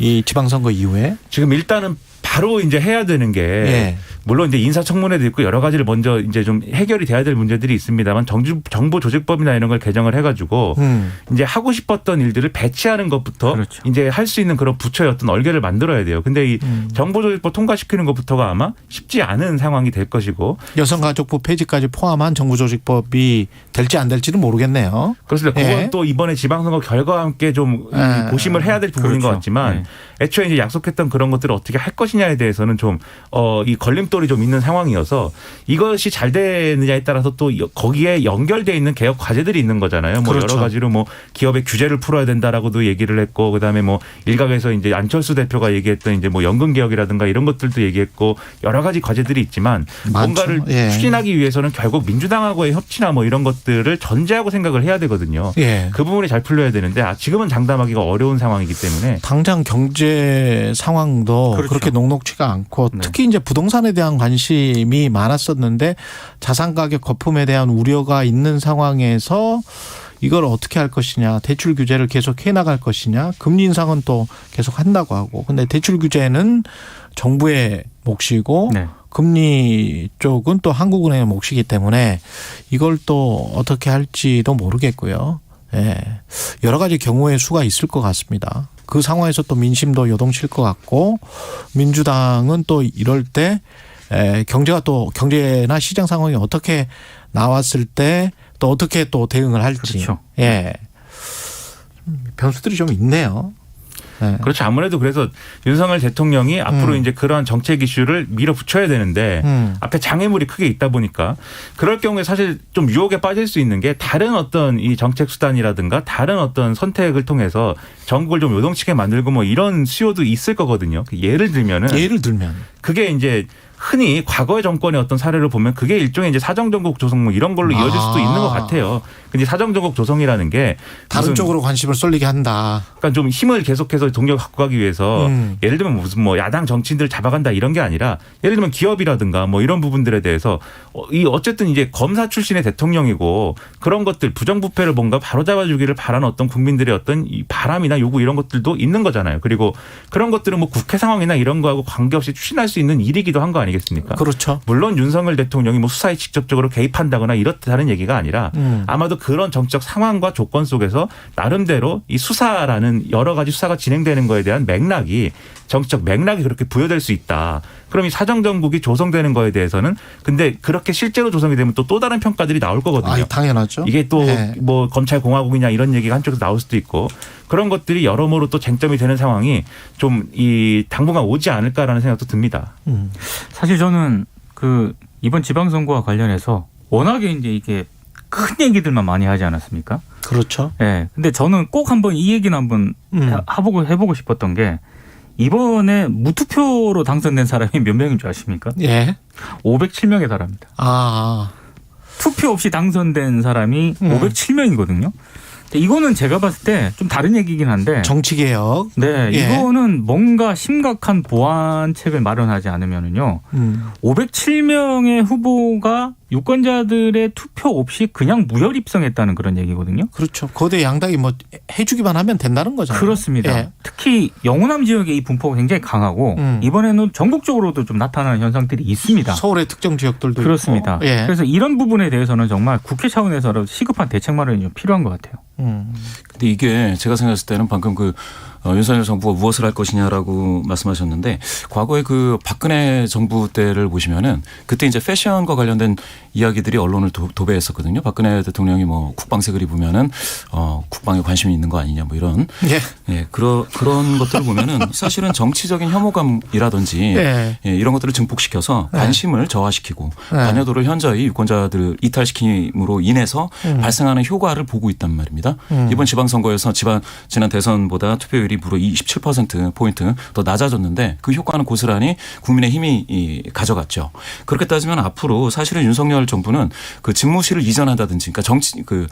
이 지방선거 이후에 지금 일단은 바로 이제 해야 되는 게 물론 이제 인사청문회도 있고 여러 가지를 먼저 이제 좀 해결이 돼야 될 문제들이 있습니다만 정보조직법이나 이런 걸 개정을 해가지고 이제 하고 싶었던 일들을 배치하는 것부터 그렇죠. 이제 할 수 있는 그런 부처의 어떤 얼개를 만들어야 돼요. 근데 이 정보조직법 통과시키는 것부터가 아마 쉽지 않은 상황이 될 것이고 여성가족부 폐지까지 포함한 정보조직법이 될지 안 될지는 모르겠네요. 그렇습니다. 그건 또 이번에 지방선거 결과와 함께 좀 고심을 해야 될 부분인 그렇죠. 것 같지만 애초에 이제 약속했던 그런 것들을 어떻게 할 것이냐에 대해서는 좀 이 걸림돌이 좀 있는 상황이어서 이것이 잘 되느냐에 따라서 또 거기에 연결돼 있는 개혁 과제들이 있는 거잖아요. 뭐 그렇죠. 여러 가지로 뭐 기업의 규제를 풀어야 된다라고도 얘기를 했고 그다음에 뭐 일각에서 이제 안철수 대표가 얘기했던 이제 뭐 연금 개혁이라든가 이런 것들도 얘기했고 여러 가지 과제들이 있지만 뭔가를 추진하기 위해서는 결국 민주당하고의 협치나 뭐 이런 것들을 전제하고 생각을 해야 되거든요. 그 부분이 잘 풀려야 되는데 지금은 장담하기가 어려운 상황이기 때문에 당장 경제 상황도 그렇죠. 그렇게 녹록치가 않고 특히 이제 부동산에 대한 관심이 많았었는데 자산 가격 거품에 대한 우려가 있는 상황에서 이걸 어떻게 할 것이냐, 대출 규제를 계속 해나갈 것이냐, 금리 인상은 또 계속 한다고 하고, 근데 대출 규제는 정부의 몫이고 금리 쪽은 또 한국은행의 몫이기 때문에 이걸 또 어떻게 할지도 모르겠고요. 여러 가지 경우의 수가 있을 것 같습니다. 그 상황에서 또 민심도 요동칠 것 같고 민주당은 또 이럴 때 경제나 시장 상황이 어떻게 나왔을 때 또 어떻게 또 대응을 할지. 그렇죠. 변수들이 좀 있네요. 그렇죠. 아무래도 그래서 윤석열 대통령이 앞으로 이제 그러한 정책 이슈를 밀어붙여야 되는데 앞에 장애물이 크게 있다 보니까 그럴 경우에 사실 좀 유혹에 빠질 수 있는 게 다른 어떤 이 정책 수단이라든가 다른 어떤 선택을 통해서 전국을 좀 요동치게 만들고 뭐 이런 수요도 있을 거거든요. 예를 들면 그게 이제 흔히 과거의 정권의 어떤 사례를 보면 그게 일종의 이제 사정정국 조성 뭐 이런 걸로 이어질 수도 있는 것 같아요. 근데 사정정국 조성이라는 게 다른 쪽으로 관심을 쏠리게 한다. 그러니까 좀 힘을 계속해서 동력 갖고 가기 위해서 예를 들면 무슨 뭐 야당 정치인들 잡아간다 이런 게 아니라 예를 들면 기업이라든가 뭐 이런 부분들에 대해서 이 어쨌든 이제 검사 출신의 대통령이고 그런 것들 부정부패를 뭔가 바로잡아주기를 바라는 어떤 국민들의 어떤 이 바람이나 요구 이런 것들도 있는 거잖아요. 그리고 그런 것들은 뭐 국회 상황이나 이런 거하고 관계없이 추진할 수 있는 일이기도 한 거 아니겠습니까? 그렇죠. 물론 윤석열 대통령이 뭐 수사에 직접적으로 개입한다거나 이렇다는 얘기가 아니라 아마도 그런 정치적 상황과 조건 속에서 나름대로 이 수사라는 여러 가지 수사가 진행되는 거에 대한 맥락이 정치적 맥락이 그렇게 부여될 수 있다. 그럼 이 사정정국이 조성되는 거에 대해서는 근데 그렇게 실제로 조성이 되면 또 다른 평가들이 나올 거거든요. 당연하죠. 이게 또 뭐 검찰공화국이냐 이런 얘기가 한쪽에서 나올 수도 있고 그런 것들이 여러모로 또 쟁점이 되는 상황이 좀 이 당분간 오지 않을까라는 생각도 듭니다. 사실 저는 그 이번 지방선거와 관련해서 워낙에 이제 이게 큰 얘기들만 많이 하지 않았습니까? 그렇죠. 근데 저는 꼭 한번 이 얘기는 한번 해보고 싶었던 게 이번에 무투표로 당선된 사람이 몇 명인 줄 아십니까? 507명에 달합니다. 투표 없이 당선된 사람이 507명이거든요. 이거는 제가 봤을 때 좀 다른 얘기긴 한데 정치개혁. 이거는 뭔가 심각한 보완책을 마련하지 않으면은요. 507명의 후보가 유권자들의 투표 없이 그냥 무혈 입성했다는 그런 얘기거든요. 그렇죠. 거대 양당이 뭐 해주기만 하면 된다는 거잖아요. 그렇습니다. 특히 영호남 지역의 이 분포가 굉장히 강하고 이번에는 전국적으로도 좀 나타나는 현상들이 있습니다. 서울의 특정 지역들도 그렇습니다. 있고. 그래서 이런 부분에 대해서는 정말 국회 차원에서라도 시급한 대책 마련이 좀 필요한 것 같아요. 근데 이게 제가 생각했을 때는 방금 윤석열 정부가 무엇을 할 것이냐라고 말씀하셨는데 과거에 그 박근혜 정부 때를 보시면은 그때 이제 패션과 관련된 이야기들이 언론을 도배했었거든요. 박근혜 대통령이 뭐 국방색을 입으면은 국방에 관심이 있는 거 아니냐 뭐 이런 그런 것들을 보면은 사실은 정치적인 혐오감이라든지 예, 이런 것들을 증폭시켜서 관심을 저하시키고 관여도를 현저히 유권자들 이탈시킴으로 인해서 발생하는 효과를 보고 있단 말입니다. 이번 지방선거에서 지난 대선보다 투표율이 무려 27%포인트 더 낮아졌는데 그 효과는 고스란히 국민의힘이 가져갔죠. 그렇게 따지면 앞으로 사실은 윤석열 정부는 그 집무실을 이전한다든지 그러니까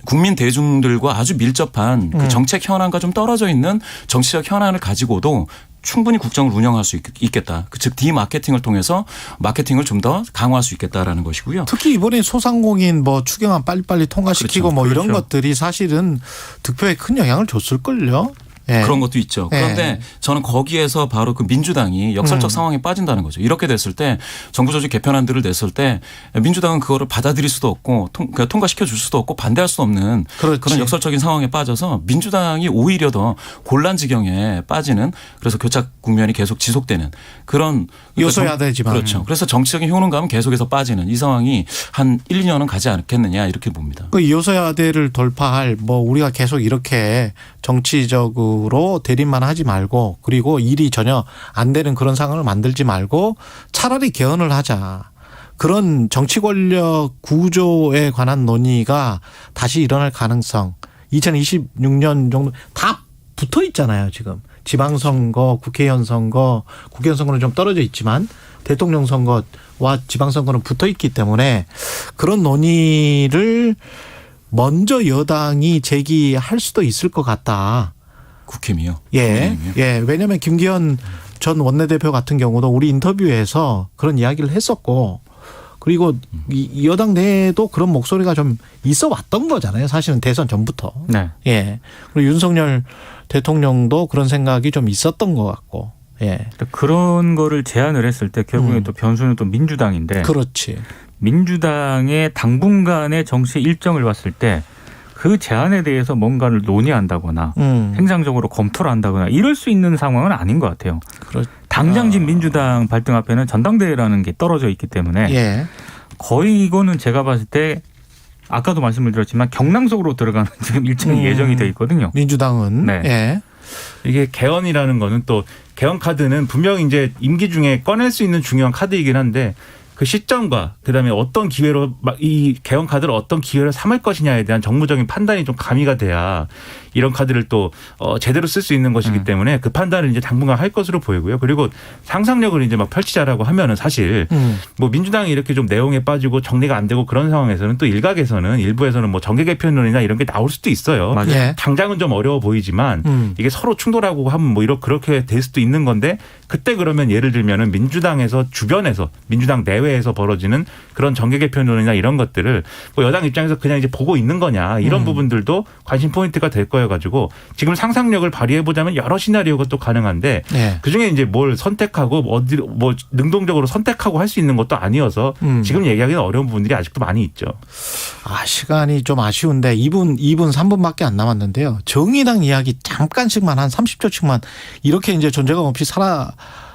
국민 대중들과 아주 밀접한 그 정책 현안과 좀 떨어져 있는 정치적 현안을 가지고도 충분히 국정을 운영할 수 있겠다. 즉 디마케팅을 통해서 마케팅을 좀 더 강화할 수 있겠다라는 것이고요. 특히 이번에 소상공인 뭐 추경안 빨리빨리 통과시키고 그렇죠. 뭐 이런 것들이 사실은 득표에 큰 영향을 줬을걸요. 예. 그런 것도 있죠. 그런데 저는 거기에서 바로 그 민주당이 역설적 상황에 빠진다는 거죠. 이렇게 됐을 때 정부 조직 개편안들을 냈을 때 민주당은 그거를 받아들일 수도 없고 통과시켜 줄 수도 없고 반대할 수도 없는 그런 역설적인 상황에 빠져서 민주당이 오히려 더 곤란지경에 빠지는 그래서 교착 국면이 계속 지속되는 그런 요소야되지만 그렇죠. 그래서 정치적인 효능감은 계속해서 빠지는 이 상황이 한 1, 2년은 가지 않겠느냐 이렇게 봅니다. 그 요소야대를 돌파할 뭐 우리가 계속 이렇게 정치적으로 대립만 하지 말고 그리고 일이 전혀 안 되는 그런 상황을 만들지 말고 차라리 개헌을 하자. 그런 정치 권력 구조에 관한 논의가 다시 일어날 가능성 2026년 정도 다 붙어 있잖아요. 지금 지방선거, 국회의원 선거, 국회의원 선거는 좀 떨어져 있지만 대통령 선거와 지방선거는 붙어 있기 때문에 그런 논의를 먼저 여당이 제기할 수도 있을 것 같다. 국힘이요? 예. 예. 왜냐하면 김기현 전 원내대표 같은 경우도 우리 인터뷰에서 그런 이야기를 했었고 그리고 이 여당 내에도 그런 목소리가 좀 있어 왔던 거잖아요. 사실은 대선 전부터. 네. 예. 그리고 윤석열 대통령도 그런 생각이 좀 있었던 것 같고. 예. 그런 거를 제안을 했을 때 결국에 또 변수는 또 민주당인데. 그렇지. 민주당의 당분간의 정치 일정을 봤을 때 그 제안에 대해서 뭔가를 논의한다거나 행정적으로 검토를 한다거나 이럴 수 있는 상황은 아닌 것 같아요. 당장 지금 민주당 발등 앞에는 전당대회라는 게 떨어져 있기 때문에 거의 이거는 제가 봤을 때 아까도 말씀을 드렸지만 경랑 속으로 들어가는 지금 일정이 예정이 돼 있거든요. 민주당은. 네. 예. 이게 개헌이라는 거는 또 개헌 카드는 분명히 이제 임기 중에 꺼낼 수 있는 중요한 카드이긴 한데 그 시점과 그다음에 어떤 기회로 이 개헌 카드를 어떤 기회로 삼을 것이냐에 대한 정무적인 판단이 좀 가미가 돼야 이런 카드를 또 제대로 쓸 수 있는 것이기 때문에 그 판단을 이제 당분간 할 것으로 보이고요. 그리고 상상력을 이제 막 펼치자라고 하면은 사실 뭐 민주당이 이렇게 좀 내용에 빠지고 정리가 안 되고 그런 상황에서는 또 일각에서는 일부에서는 뭐 정계 개편론이나 이런 게 나올 수도 있어요. 맞아요. 당장은 좀 어려워 보이지만 이게 서로 충돌하고 하면 뭐 그렇게 될 수도 있는 건데 그때 그러면 예를 들면은 민주당에서 주변에서 민주당 내외에서 벌어지는 그런 정계 개편론이나 이런 것들을 뭐 여당 입장에서 그냥 이제 보고 있는 거냐 이런 부분들도 관심 포인트가 될 거여 가지고 지금 상상력을 발휘해 보자면 여러 시나리오가 또 가능한데 그중에 이제 뭘 선택하고 어디로 뭐 능동적으로 선택하고 할 수 있는 것도 아니어서 지금 얘기하기는 어려운 부분들이 아직도 많이 있죠. 시간이 좀 아쉬운데 2분 3분밖에 안 남았는데요. 정의당 이야기 잠깐씩만 한 30초씩만 이렇게 이제 존재감 없이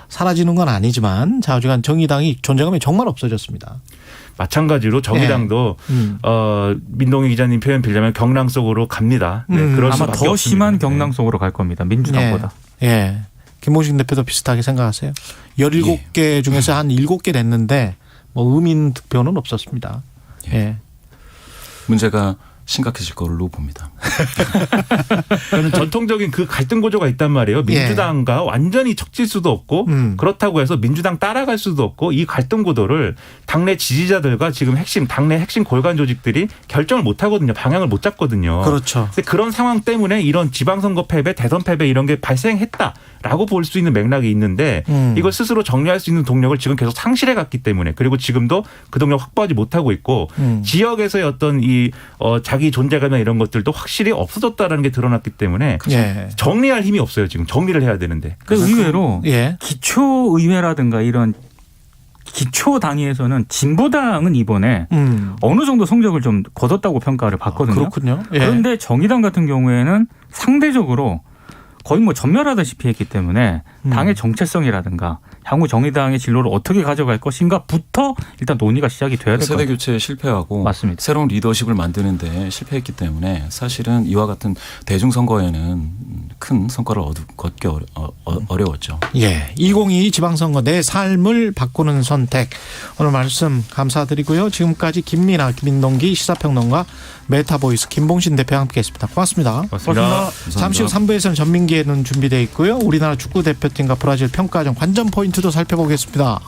사라지는 건 아니지만 좌우지간 정의당이 존재감이 정말 없어졌습니다. 마찬가지로 정의당도 민동희 기자님 표현 빌자면 경랑 속으로 갑니다. 그럴 아마 더 심한 경랑 속으로 갈 겁니다. 민주당보다. 예. 김호식 대표도 비슷하게 생각하세요? 17개 중에서 한 7개 냈는데 뭐 의민 득표는 없었습니다. 예. 문제가 심각해질 걸로 봅니다. 저는 전통적인 그 갈등 구조가 있단 말이에요. 민주당과 완전히 척질 수도 없고 그렇다고 해서 민주당 따라갈 수도 없고 이 갈등 구도를 당내 지지자들과 지금 당내 핵심 골간 조직들이 결정을 못 하거든요. 방향을 못 잡거든요. 그렇죠. 근데 그런 상황 때문에 이런 지방선거 패배, 대선 패배 이런 게 발생했다라고 볼 수 있는 맥락이 있는데 이걸 스스로 정리할 수 있는 동력을 지금 계속 상실해 갔기 때문에 그리고 지금도 그 동력 확보하지 못하고 있고 지역에서의 어떤 자기 존재감이나 이런 것들도 확실히 없어졌다라는 게 드러났기 때문에 정리할 힘이 없어요. 지금 정리를 해야 되는데. 의외로 기초의회라든가 이런 기초 단위에서는 진보당은 이번에 어느 정도 성적을 좀 거뒀다고 평가를 받거든요. 그렇군요. 예. 그런데 정의당 같은 경우에는 상대적으로 거의 뭐 전멸하다시피 했기 때문에 당의 정체성이라든가 향후 정의당의 진로를 어떻게 가져갈 것인가부터 일단 논의가 시작이 돼야 될 것 같아요. 세대 교체에 실패하고 맞습니다. 새로운 리더십을 만드는 데 실패했기 때문에 사실은 이와 같은 대중선거에는 큰 성과를 거두기 어려웠죠. 예, 2022 지방선거 내 삶을 바꾸는 선택. 오늘 말씀 감사드리고요. 지금까지 김민아, 김민동기 시사평론가 메타보이스 김봉신 대표와 함께했습니다. 고맙습니다. 고맙습니다. 잠시 후 3부에서는 전민기의 눈 준비되어 있고요. 우리나라 축구 대표팀과 브라질 평가전 관전 포인트도 살펴보겠습니다.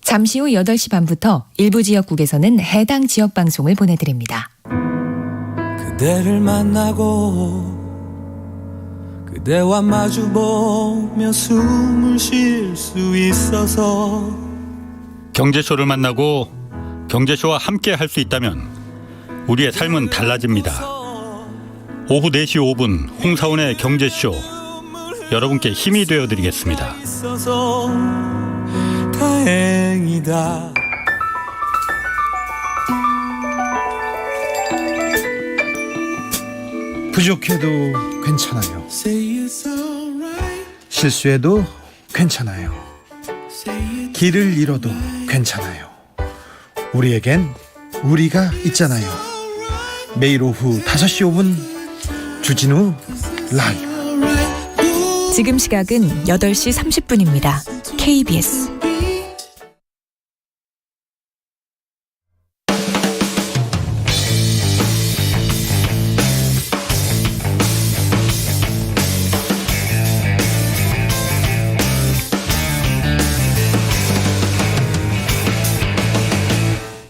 잠시 후 8시 반부터 일부 지역국에서는 해당 지역 방송을 보내드립니다. 그대를 만나고 그대와 마주보며 숨을 쉴 수 있어서 경제쇼를 만나고 경제쇼와 함께 할 수 있다면 우리의 삶은 달라집니다. 오후 4시 5분 홍사훈의 경제쇼 여러분께 힘이 되어드리겠습니다. 있어서 다행이다. 부족해도 괜찮아요. 실수해도 괜찮아요. 길을 잃어도 괜찮아요. 우리에겐 우리가 있잖아요. 매일 오후 5시 5분 주진우 라이브. 지금 시각은 8시 30분입니다. KBS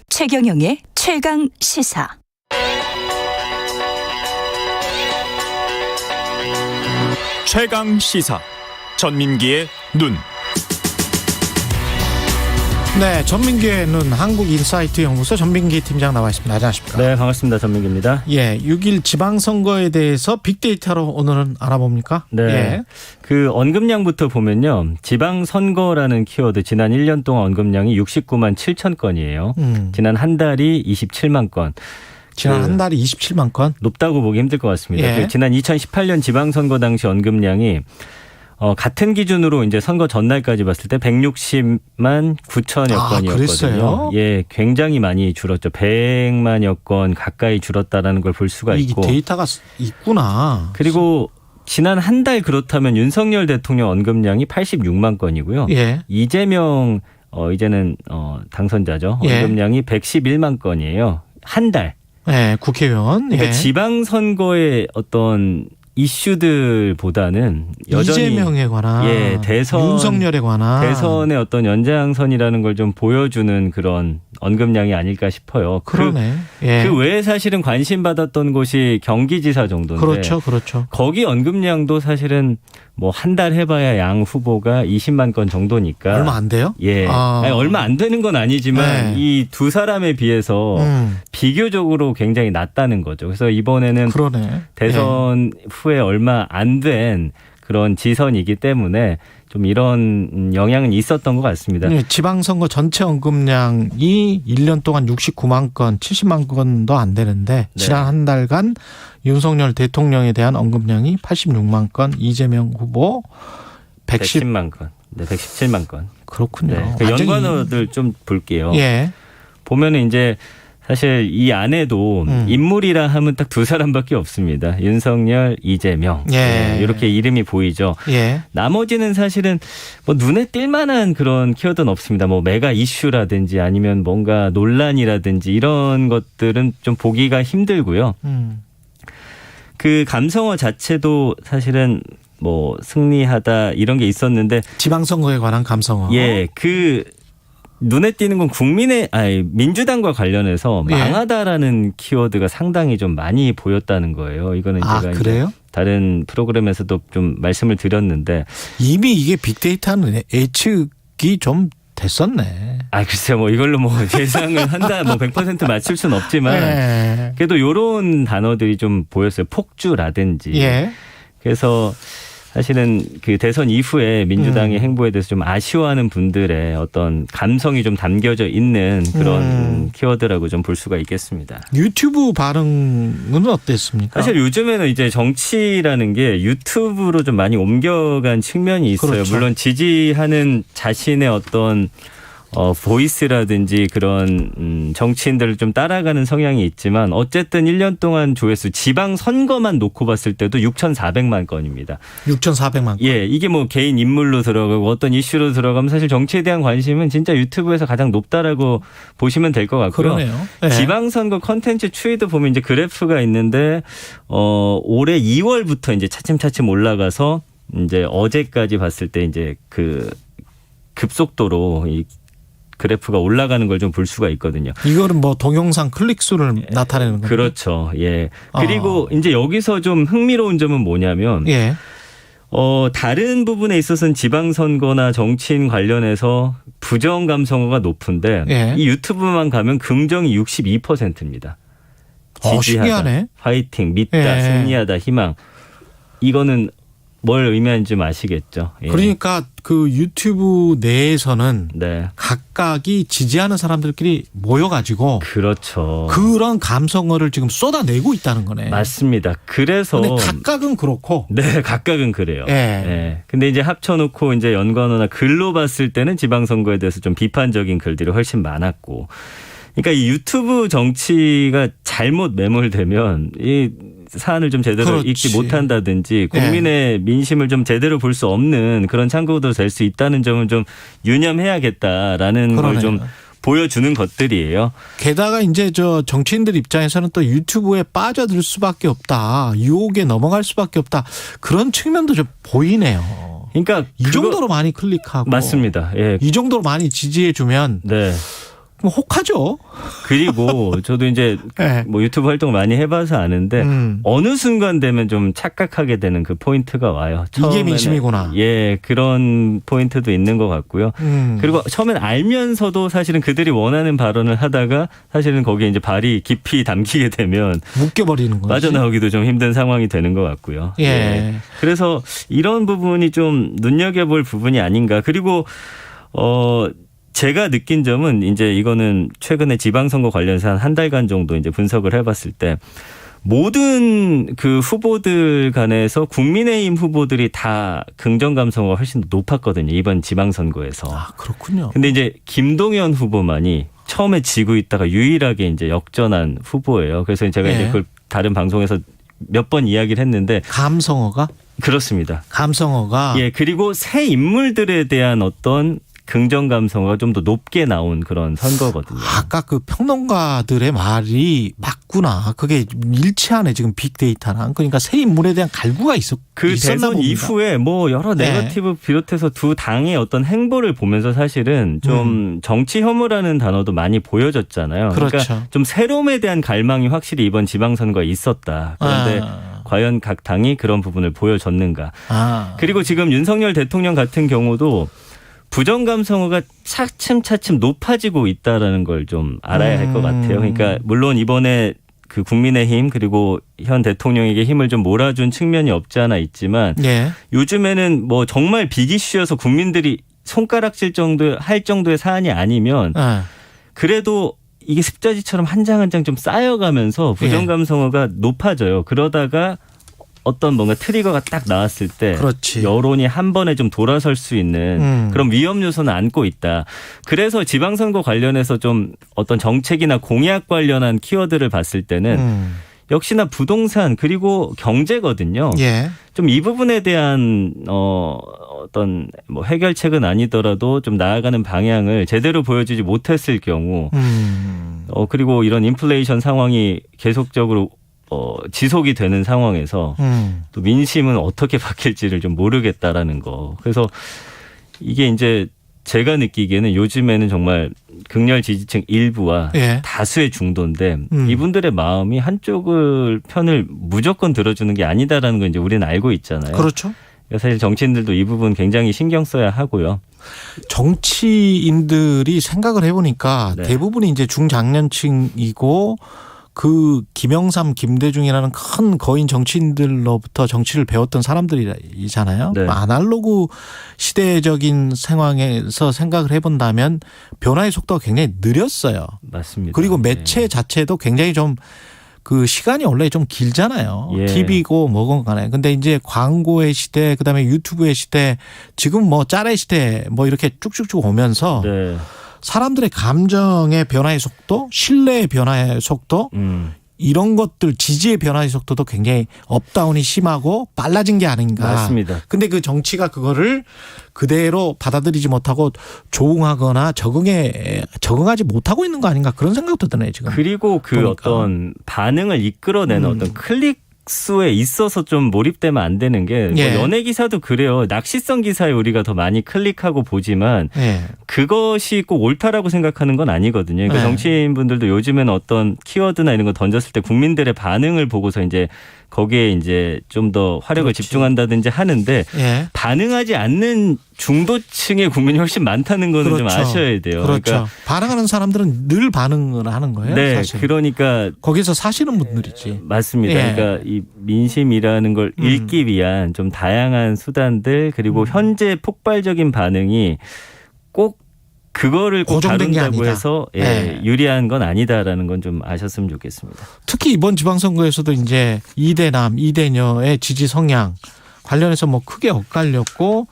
최경영의 최강 시사. 최강 시사 전민기의 눈. 네, 전민기의 눈 한국인사이트 연구소 전민기 팀장 나와 있습니다. 안녕하십니까? 네, 반갑습니다. 전민기입니다. 예, 6일 지방선거에 대해서 빅데이터로 오늘은 알아봅니까? 네, 예. 그 언급량부터 보면요, 지방선거라는 키워드 지난 1년 동안 언급량이 69만 7천 건이에요. 지난 한 달이 27만 건. 지난 한 달이 27만 건? 높다고 보기 힘들 것 같습니다. 예. 지난 2018년 지방선거 당시 언급량이 같은 기준으로 이제 선거 전날까지 봤을 때 160만 9천여 건이었거든요. 그랬어요? 예, 굉장히 많이 줄었죠. 100만여 건 가까이 줄었다라는 걸 볼 수가 이게 있고. 데이터가 있구나. 그리고 지난 한 달 그렇다면 윤석열 대통령 언급량이 86만 건이고요. 예. 이재명 이제는 당선자죠. 예. 언급량이 111만 건이에요. 한 달. 예, 국회의원. 그러니까 예. 지방선거의 어떤 이슈들보다는 여전히 이재명에 관한, 대선, 윤석열에 관한 대선의 어떤 연장선이라는 걸 좀 보여주는 그런 언급량이 아닐까 싶어요. 그러네. 예. 그 외에 사실은 관심 받았던 곳이 경기지사 정도인데, 그렇죠, 그렇죠. 거기 언급량도 사실은 뭐 한 달 해봐야 양 후보가 20만 건 정도니까 얼마 안 돼요? 예, 아니, 얼마 안 되는 건 아니지만 이 두 사람에 비해서 비교적으로 굉장히 낮다는 거죠. 그래서 이번에는 그러네. 대선 후에 얼마 안 된 그런 지선이기 때문에 좀 이런 영향은 있었던 것 같습니다. 네, 지방선거 전체 언급량이 1년 동안 69만 건, 70만 건도 안 되는데 지난 한 달간 윤석열 대통령에 대한 언급량이 86만 건, 이재명 후보 110만 건, 네, 117만 건. 그렇군요. 네, 그 연관어들 좀 볼게요. 예. 보면은 이제 사실 이 안에도 인물이라 하면 딱 두 사람밖에 없습니다. 윤석열, 이재명. 예. 네, 이렇게 이름이 보이죠. 예. 나머지는 사실은 뭐 눈에 띌 만한 그런 키워드는 없습니다. 뭐 메가 이슈라든지 아니면 뭔가 논란이라든지 이런 것들은 좀 보기가 힘들고요. 그 감성어 자체도 사실은 뭐 승리하다 이런 게 있었는데 지방선거에 관한 감성어. 예, 그 눈에 띄는 건 민주당과 관련해서 망하다라는 키워드가 상당히 좀 많이 보였다는 거예요. 이거는 제가 그래요? 다른 프로그램에서도 좀 말씀을 드렸는데 이미 이게 빅데이터는 예측이 좀 됐었네. 아, 글쎄요, 뭐 이걸로 뭐 예상을 한다, 뭐 100% 맞출 수는 없지만 예. 그래도 요런 단어들이 좀 보였어요. 폭주라든지. 예. 그래서 사실은 그 대선 이후에 민주당의 행보에 대해서 좀 아쉬워하는 분들의 어떤 감성이 좀 담겨져 있는 그런 키워드라고 좀 볼 수가 있겠습니다. 유튜브 반응은 어땠습니까? 사실 요즘에는 이제 정치라는 게 유튜브로 좀 많이 옮겨간 측면이 있어요. 그렇죠. 물론 지지하는 자신의 어떤 보이스라든지 그런 정치인들을 좀 따라가는 성향이 있지만 어쨌든 1년 동안 조회수 지방 선거만 놓고 봤을 때도 6,400만 건입니다. 6,400만 건. 예, 이게 뭐 개인 인물로 들어가고 어떤 이슈로 들어가면 사실 정치에 대한 관심은 진짜 유튜브에서 가장 높다라고 보시면 될 것 같고요. 그러네요. 네. 지방선거 컨텐츠 추이도 보면 이제 그래프가 있는데 올해 2월부터 이제 차츰차츰 올라가서 이제 어제까지 봤을 때 이제 그 급속도로 이 그래프가 올라가는 걸 좀 볼 수가 있거든요. 이거는 뭐 동영상 클릭 수를 나타내는 거죠. 그렇죠. 예. 그리고 이제 여기서 좀 흥미로운 점은 뭐냐면 예. 다른 부분에 있어서는 지방선거나 정치인 관련해서 부정 감성어가 높은데 예. 이 유튜브만 가면 긍정이 62%입니다. 지지하다, 신기하네. 화이팅, 믿다, 예. 승리하다, 희망. 이거는 뭘 의미하는지 좀 아시겠죠? 예. 그러니까 그 유튜브 내에서는 네. 각각이 지지하는 사람들끼리 모여가지고 그렇죠. 그런 감성어를 지금 쏟아내고 있다는 거네. 맞습니다. 그래서 근데 각각은 그렇고. 네, 각각은 그래요. 예. 예. 근데 이제 합쳐놓고 이제 연관어나 글로 봤을 때는 지방선거에 대해서 좀 비판적인 글들이 훨씬 많았고. 그러니까 이 유튜브 정치가 잘못 매몰되면 이 사안을 좀 제대로 그렇지. 읽지 못한다든지 국민의 민심을 좀 제대로 볼 수 없는 그런 참고도 될 수 있다는 점은 좀 유념해야겠다라는 걸 좀 보여주는 것들이에요. 게다가 이제 저 정치인들 입장에서는 또 유튜브에 빠져들 수밖에 없다. 유혹에 넘어갈 수밖에 없다. 그런 측면도 좀 보이네요. 그러니까 이 정도로 많이 클릭하고 맞습니다. 예. 이 정도로 많이 지지해 주면 네. 혹하죠. 그리고 저도 이제 네. 뭐 유튜브 활동 많이 해봐서 아는데 어느 순간 되면 좀 착각하게 되는 그 포인트가 와요. 이게 민심이구나. 예, 그런 포인트도 있는 것 같고요. 그리고 처음엔 알면서도 사실은 그들이 원하는 발언을 하다가 사실은 거기에 이제 발이 깊이 담기게 되면 묶여버리는 거죠. 빠져나오기도 좀 힘든 상황이 되는 것 같고요. 예. 예. 그래서 이런 부분이 좀 눈여겨볼 부분이 아닌가. 그리고 제가 느낀 점은 이제 이거는 최근에 지방선거 관련해서 한 달간 정도 이제 분석을 해봤을 때 모든 그 후보들 간에서 국민의힘 후보들이 다 긍정 감성어가 훨씬 더 높았거든요. 이번 지방선거에서. 아, 그렇군요. 근데 이제 김동연 후보만이 처음에 지고 있다가 유일하게 이제 역전한 후보예요. 그래서 제가 예. 이제 그걸 다른 방송에서 몇 번 이야기를 했는데 감성어가? 그렇습니다. 감성어가. 예, 그리고 새 인물들에 대한 어떤 긍정 감성어가 좀 더 높게 나온 그런 선거거든요. 아까 그 평론가들의 말이 맞구나. 그게 일치하네 지금 빅데이터랑. 그러니까 새 인물에 대한 갈구가 그 있었나 대선 봅니다. 이후에 뭐 여러 네거티브 비롯해서 두 당의 어떤 행보를 보면서 사실은 좀 정치 혐오라는 단어도 많이 보여졌잖아요. 그렇죠. 그러니까 좀 새로움에 대한 갈망이 확실히 이번 지방선거에 있었다. 그런데 과연 각 당이 그런 부분을 보여줬는가. 그리고 지금 윤석열 대통령 같은 경우도 부정 감성어가 차츰차츰 높아지고 있다라는 걸 좀 알아야 할 것 같아요. 그러니까 물론 이번에 그 국민의힘 그리고 현 대통령에게 힘을 좀 몰아준 측면이 없지 않아 있지만 예. 요즘에는 뭐 정말 빅이슈여서 국민들이 손가락질 정도 할 정도의 사안이 아니면 그래도 이게 습자지처럼 한 장 한 장 좀 쌓여가면서 부정 감성어가 높아져요. 그러다가 어떤 뭔가 트리거가 딱 나왔을 때 그렇지. 여론이 한 번에 좀 돌아설 수 있는 그런 위험 요소는 안고 있다. 그래서 지방선거 관련해서 좀 어떤 정책이나 공약 관련한 키워드를 봤을 때는 역시나 부동산 그리고 경제거든요. 예. 좀 이 부분에 대한 어떤 뭐 해결책은 아니더라도 좀 나아가는 방향을 제대로 보여주지 못했을 경우 그리고 이런 인플레이션 상황이 계속적으로 지속이 되는 상황에서 또 민심은 어떻게 바뀔지를 좀 모르겠다라는 거. 그래서 이게 이제 제가 느끼기에는 요즘에는 정말 극렬 지지층 일부와 다수의 중도인데 이분들의 마음이 한쪽을 편을 무조건 들어주는 게 아니다라는 걸 이제 우리는 알고 있잖아요. 그렇죠. 사실 정치인들도 이 부분 굉장히 신경 써야 하고요. 정치인들이 생각을 해보니까 네. 대부분이 이제 중장년층이고 그 김영삼, 김대중이라는 큰 거인 정치인들로부터 정치를 배웠던 사람들이잖아요. 네. 아날로그 시대적인 상황에서 생각을 해본다면 변화의 속도가 굉장히 느렸어요. 맞습니다. 그리고 매체 자체도 굉장히 좀 그 시간이 원래 좀 길잖아요. 예. TV고 뭐건 간에. 근데 이제 광고의 시대, 그다음에 유튜브의 시대, 지금 뭐 짤의 시대 뭐 이렇게 쭉쭉쭉 오면서 네. 사람들의 감정의 변화의 속도, 신뢰의 변화의 속도, 이런 것들 지지의 변화의 속도도 굉장히 업다운이 심하고 빨라진 게 아닌가. 맞습니다. 근데 그 정치가 그거를 그대로 받아들이지 못하고 조응하거나 적응하지 못하고 있는 거 아닌가 그런 생각도 드네요, 지금. 그리고 그 보니까. 어떤 반응을 이끌어내는 어떤 클릭 수에 있어서 좀 몰입되면 안 되는 게 뭐 예. 연예 기사도 그래요. 낚시성 기사에 우리가 더 많이 클릭하고 보지만 예. 그것이 꼭 옳다라고 생각하는 건 아니거든요. 그러니까 네. 정치인분들도 요즘에는 어떤 키워드나 이런 거 던졌을 때 국민들의 반응을 보고서 이제 거기에 이제 좀 더 화력을 그렇지. 집중한다든지 하는데 예. 반응하지 않는 중도층의 국민이 훨씬 많다는 거는 좀 그렇죠. 아셔야 돼요. 그렇죠. 그러니까 반응하는 사람들은 늘 반응을 하는 거예요. 네, 사실. 그러니까 거기서 사시는 분들이지. 맞습니다. 예. 그러니까 이 민심이라는 걸 읽기 위한 좀 다양한 수단들 그리고 현재 폭발적인 반응이 꼭 그거를 꼭 고정된 게 다룬다고 아니다. 해서 예, 네. 유리한 건 아니다라는 건 좀 아셨으면 좋겠습니다. 특히 이번 지방선거에서도 이제 이대남, 이대녀의 지지 성향 관련해서 뭐 크게 엇갈렸고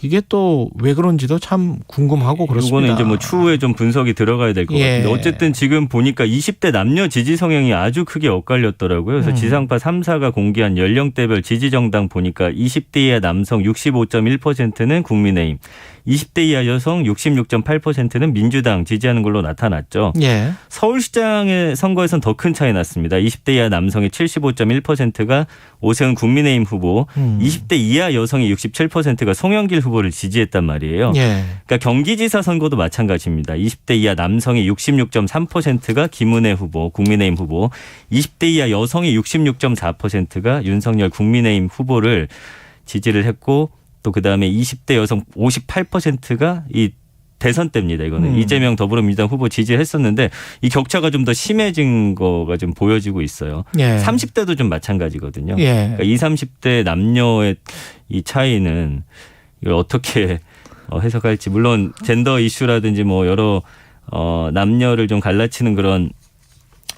이게 또 왜 그런지도 참 궁금하고 그렇습니다. 이거는 이제 뭐 추후에 좀 분석이 들어가야 될 것 예. 같은데 어쨌든 지금 보니까 20대 남녀 지지 성향이 아주 크게 엇갈렸더라고요. 그래서 지상파 3사가 공개한 연령대별 지지 정당 보니까 20대 이하 남성 65.1%는 국민의힘, 20대 이하 여성 66.8%는 민주당 지지하는 걸로 나타났죠. 예. 서울시장의 선거에서는 더 큰 차이 났습니다. 20대 이하 남성의 75.1%가 오세훈 국민의힘 후보, 20대 이하 여성의 67%가 송영길 후보를 지지했단 말이에요. 예. 그러니까 경기지사 선거도 마찬가지입니다. 20대 이하 남성의 66.3%가 김은혜 후보, 국민의힘 후보, 20대 이하 여성의 66.4%가 윤석열 국민의힘 후보를 지지를 했고 또 그다음에 20대 여성 58%가 이 대선 때입니다. 이거는 이재명 더불어민주당 후보 지지했었는데 이 격차가 좀 더 심해진 거가 좀 보여지고 있어요. 예. 30대도 좀 마찬가지거든요. 예. 그러니까 20, 30대 남녀의 이 차이는 이걸 어떻게 해석할지 물론 젠더 이슈라든지 뭐 여러 남녀를 좀 갈라치는 그런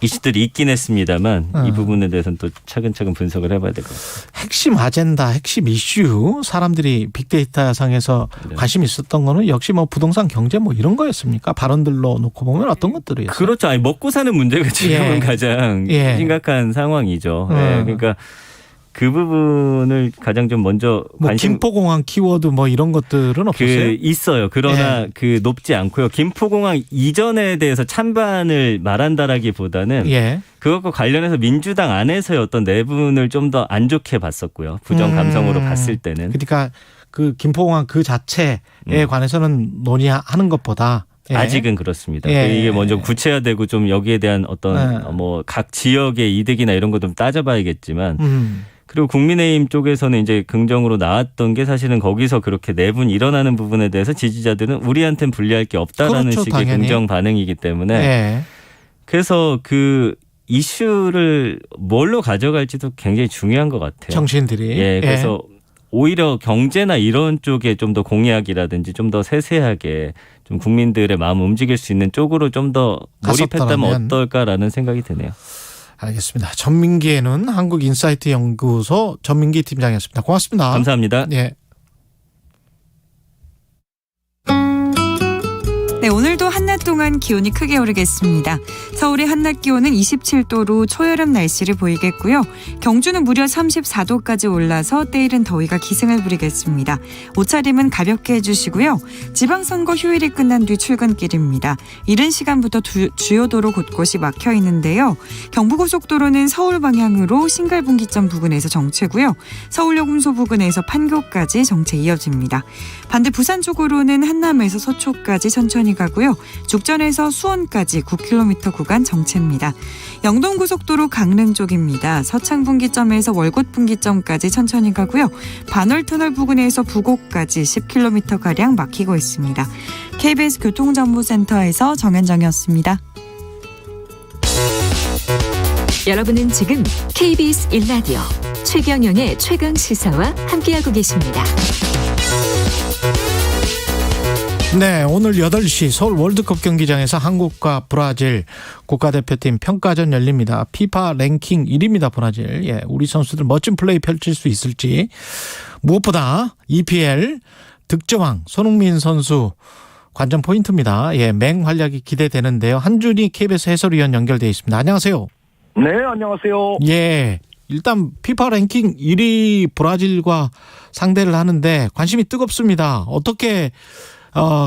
이슈들이 있긴 했습니다만 이 부분에 대해서는 또 차근차근 분석을 해봐야 될 것 같습니다. 핵심 아젠다, 핵심 이슈 사람들이 빅데이터 상에서 네. 관심 있었던 거는 역시 뭐 부동산 경제 뭐 이런 거였습니까? 발언들로 놓고 보면 어떤 것들이었어요? 그렇죠. 아니, 먹고 사는 문제가 지금은 예. 가장 예. 심각한 상황이죠. 예. 그러니까 그 부분을 가장 좀 먼저 뭐 관심 김포공항 키워드 뭐 이런 것들은 없었어요? 있어요. 그러나 그 높지 않고요. 김포공항 이전에 대해서 찬반을 말한다라기보다는 예. 그것과 관련해서 민주당 안에서의 어떤 내분을 좀 더 안 좋게 봤었고요. 부정 감성으로 봤을 때는. 그러니까 그 김포공항 그 자체에 관해서는 논의하는 것보다 예. 아직은 그렇습니다. 예. 이게 먼저 구체화되고 좀 여기에 대한 어떤 뭐 각 지역의 이득이나 이런 거 좀 따져봐야겠지만 그리고 국민의힘 쪽에서는 이제 긍정으로 나왔던 게 사실은 거기서 그렇게 내분이 일어나는 부분에 대해서 지지자들은 우리한테는 불리할 게 없다라는 그렇죠, 식의 당연히. 긍정 반응이기 때문에 예. 그래서 그 이슈를 뭘로 가져갈지도 굉장히 중요한 것 같아요. 정치인들이. 예, 그래서 오히려 경제나 이런 쪽에 좀 더 공약이라든지 좀 더 세세하게 좀 국민들의 마음을 움직일 수 있는 쪽으로 좀 더 몰입했다면 갔었더라면. 어떨까라는 생각이 드네요. 알겠습니다. 전민기에는 한국인사이트 연구소 전민기 팀장이었습니다. 고맙습니다. 감사합니다. 예. 네, 오늘도 한낮 동안 기온이 크게 오르겠습니다. 서울의 한낮 기온은 27도로 초여름 날씨를 보이겠고요. 경주는 무려 34도까지 올라서 때이른 더위가 기승을 부리겠습니다. 옷차림은 가볍게 해주시고요. 지방선거 휴일이 끝난 뒤 출근길입니다. 이른 시간부터 주요 도로 곳곳이 막혀 있는데요. 경부고속도로는 서울 방향으로 신갈분기점 부근에서 정체고요. 서울역 운소 부근에서 판교까지 정체 이어집니다. 반대 부산 쪽으로는 한남에서 서초까지 천천히 가고요. 죽전에서 수원까지 9km 구간 정체입니다. 영동고속도로 강릉 쪽입니다. 서창분기점에서 월곶분기점까지 천천히 가고요. 반월터널 부근에서 부곡까지 10km가량 막히고 있습니다. KBS 교통정보센터에서 정현정이었습니다. 여러분은 지금 KBS 1라디오 최경영의 최강시사와 함께하고 계십니다. 네, 오늘 8시 서울 월드컵 경기장에서 한국과 브라질 국가대표팀 평가전 열립니다. 피파 랭킹 1위입니다, 브라질. 예, 우리 선수들 멋진 플레이 펼칠 수 있을지. 무엇보다 EPL 득점왕 손흥민 선수 관전 포인트입니다. 예, 맹활약이 기대되는데요. 한준희 KBS 해설위원 연결되어 있습니다. 안녕하세요. 네, 안녕하세요. 예, 일단 피파 랭킹 1위 브라질과 상대를 하는데 관심이 뜨겁습니다. 어떻게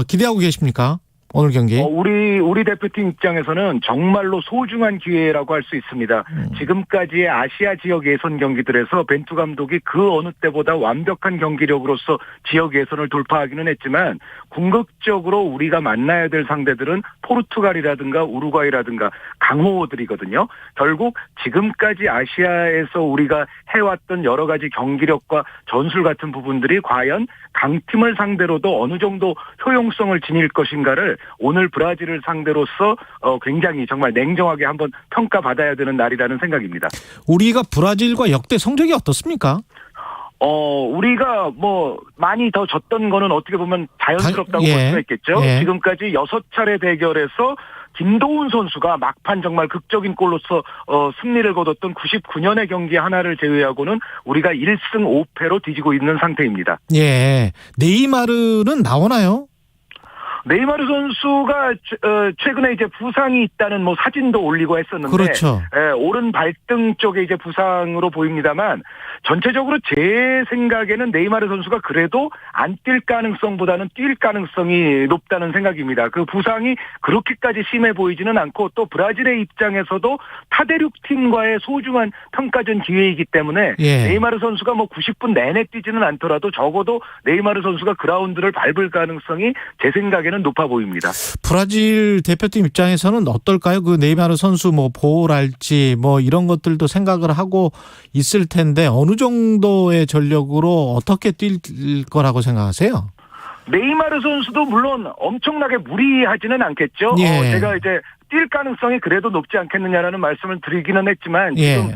기대하고 계십니까? 오늘 경기. 우리 대표팀 입장에서는 정말로 소중한 기회라고 할 수 있습니다. 지금까지의 아시아 지역 예선 경기들에서 벤투 감독이 그 어느 때보다 완벽한 경기력으로서 지역 예선을 돌파하기는 했지만 궁극적으로 우리가 만나야 될 상대들은 포르투갈이라든가 우루과이라든가 강호들이거든요. 결국 지금까지 아시아에서 우리가 해왔던 여러 가지 경기력과 전술 같은 부분들이 과연 강팀을 상대로도 어느 정도 효용성을 지닐 것인가를 오늘 브라질을 상대로서 굉장히 정말 냉정하게 한번 평가받아야 되는 날이라는 생각입니다. 우리가 브라질과 역대 성적이 어떻습니까? 우리가 많이 더 졌던 거는 어떻게 보면 자연스럽다고 볼 수가 있겠죠. 예. 지금까지 6차례 대결에서 김도훈 선수가 막판 정말 극적인 골로서 승리를 거뒀던 99년의 경기 하나를 제외하고는 우리가 1승 5패로 뒤지고 있는 상태입니다. 예. 네이마르는 나오나요? 네이마르 선수가 최근에 이제 부상이 있다는 사진도 올리고 했었는데, 그렇죠. 오른 발등 쪽에 이제 부상으로 보입니다만 전체적으로 제 생각에는 네이마르 선수가 그래도 안 뛸 가능성보다는 뛸 가능성이 높다는 생각입니다. 그 부상이 그렇게까지 심해 보이지는 않고 또 브라질의 입장에서도 타대륙 팀과의 소중한 평가전 기회이기 때문에 네이마르 선수가 90분 내내 뛰지는 않더라도 적어도 네이마르 선수가 그라운드를 밟을 가능성이 제 생각에는 높아 보입니다. 브라질 대표팀 입장에서는 어떨까요? 그 네이마르 선수 보호랄지 이런 것들도 생각을 하고 있을 텐데 어느 정도의 전력으로 어떻게 뛸 거라고 생각하세요? 네이마르 선수도 물론 엄청나게 무리하지는 않겠죠. 제가 이제 뛸 가능성이 그래도 높지 않겠느냐라는 말씀을 드리기는 했지만 지금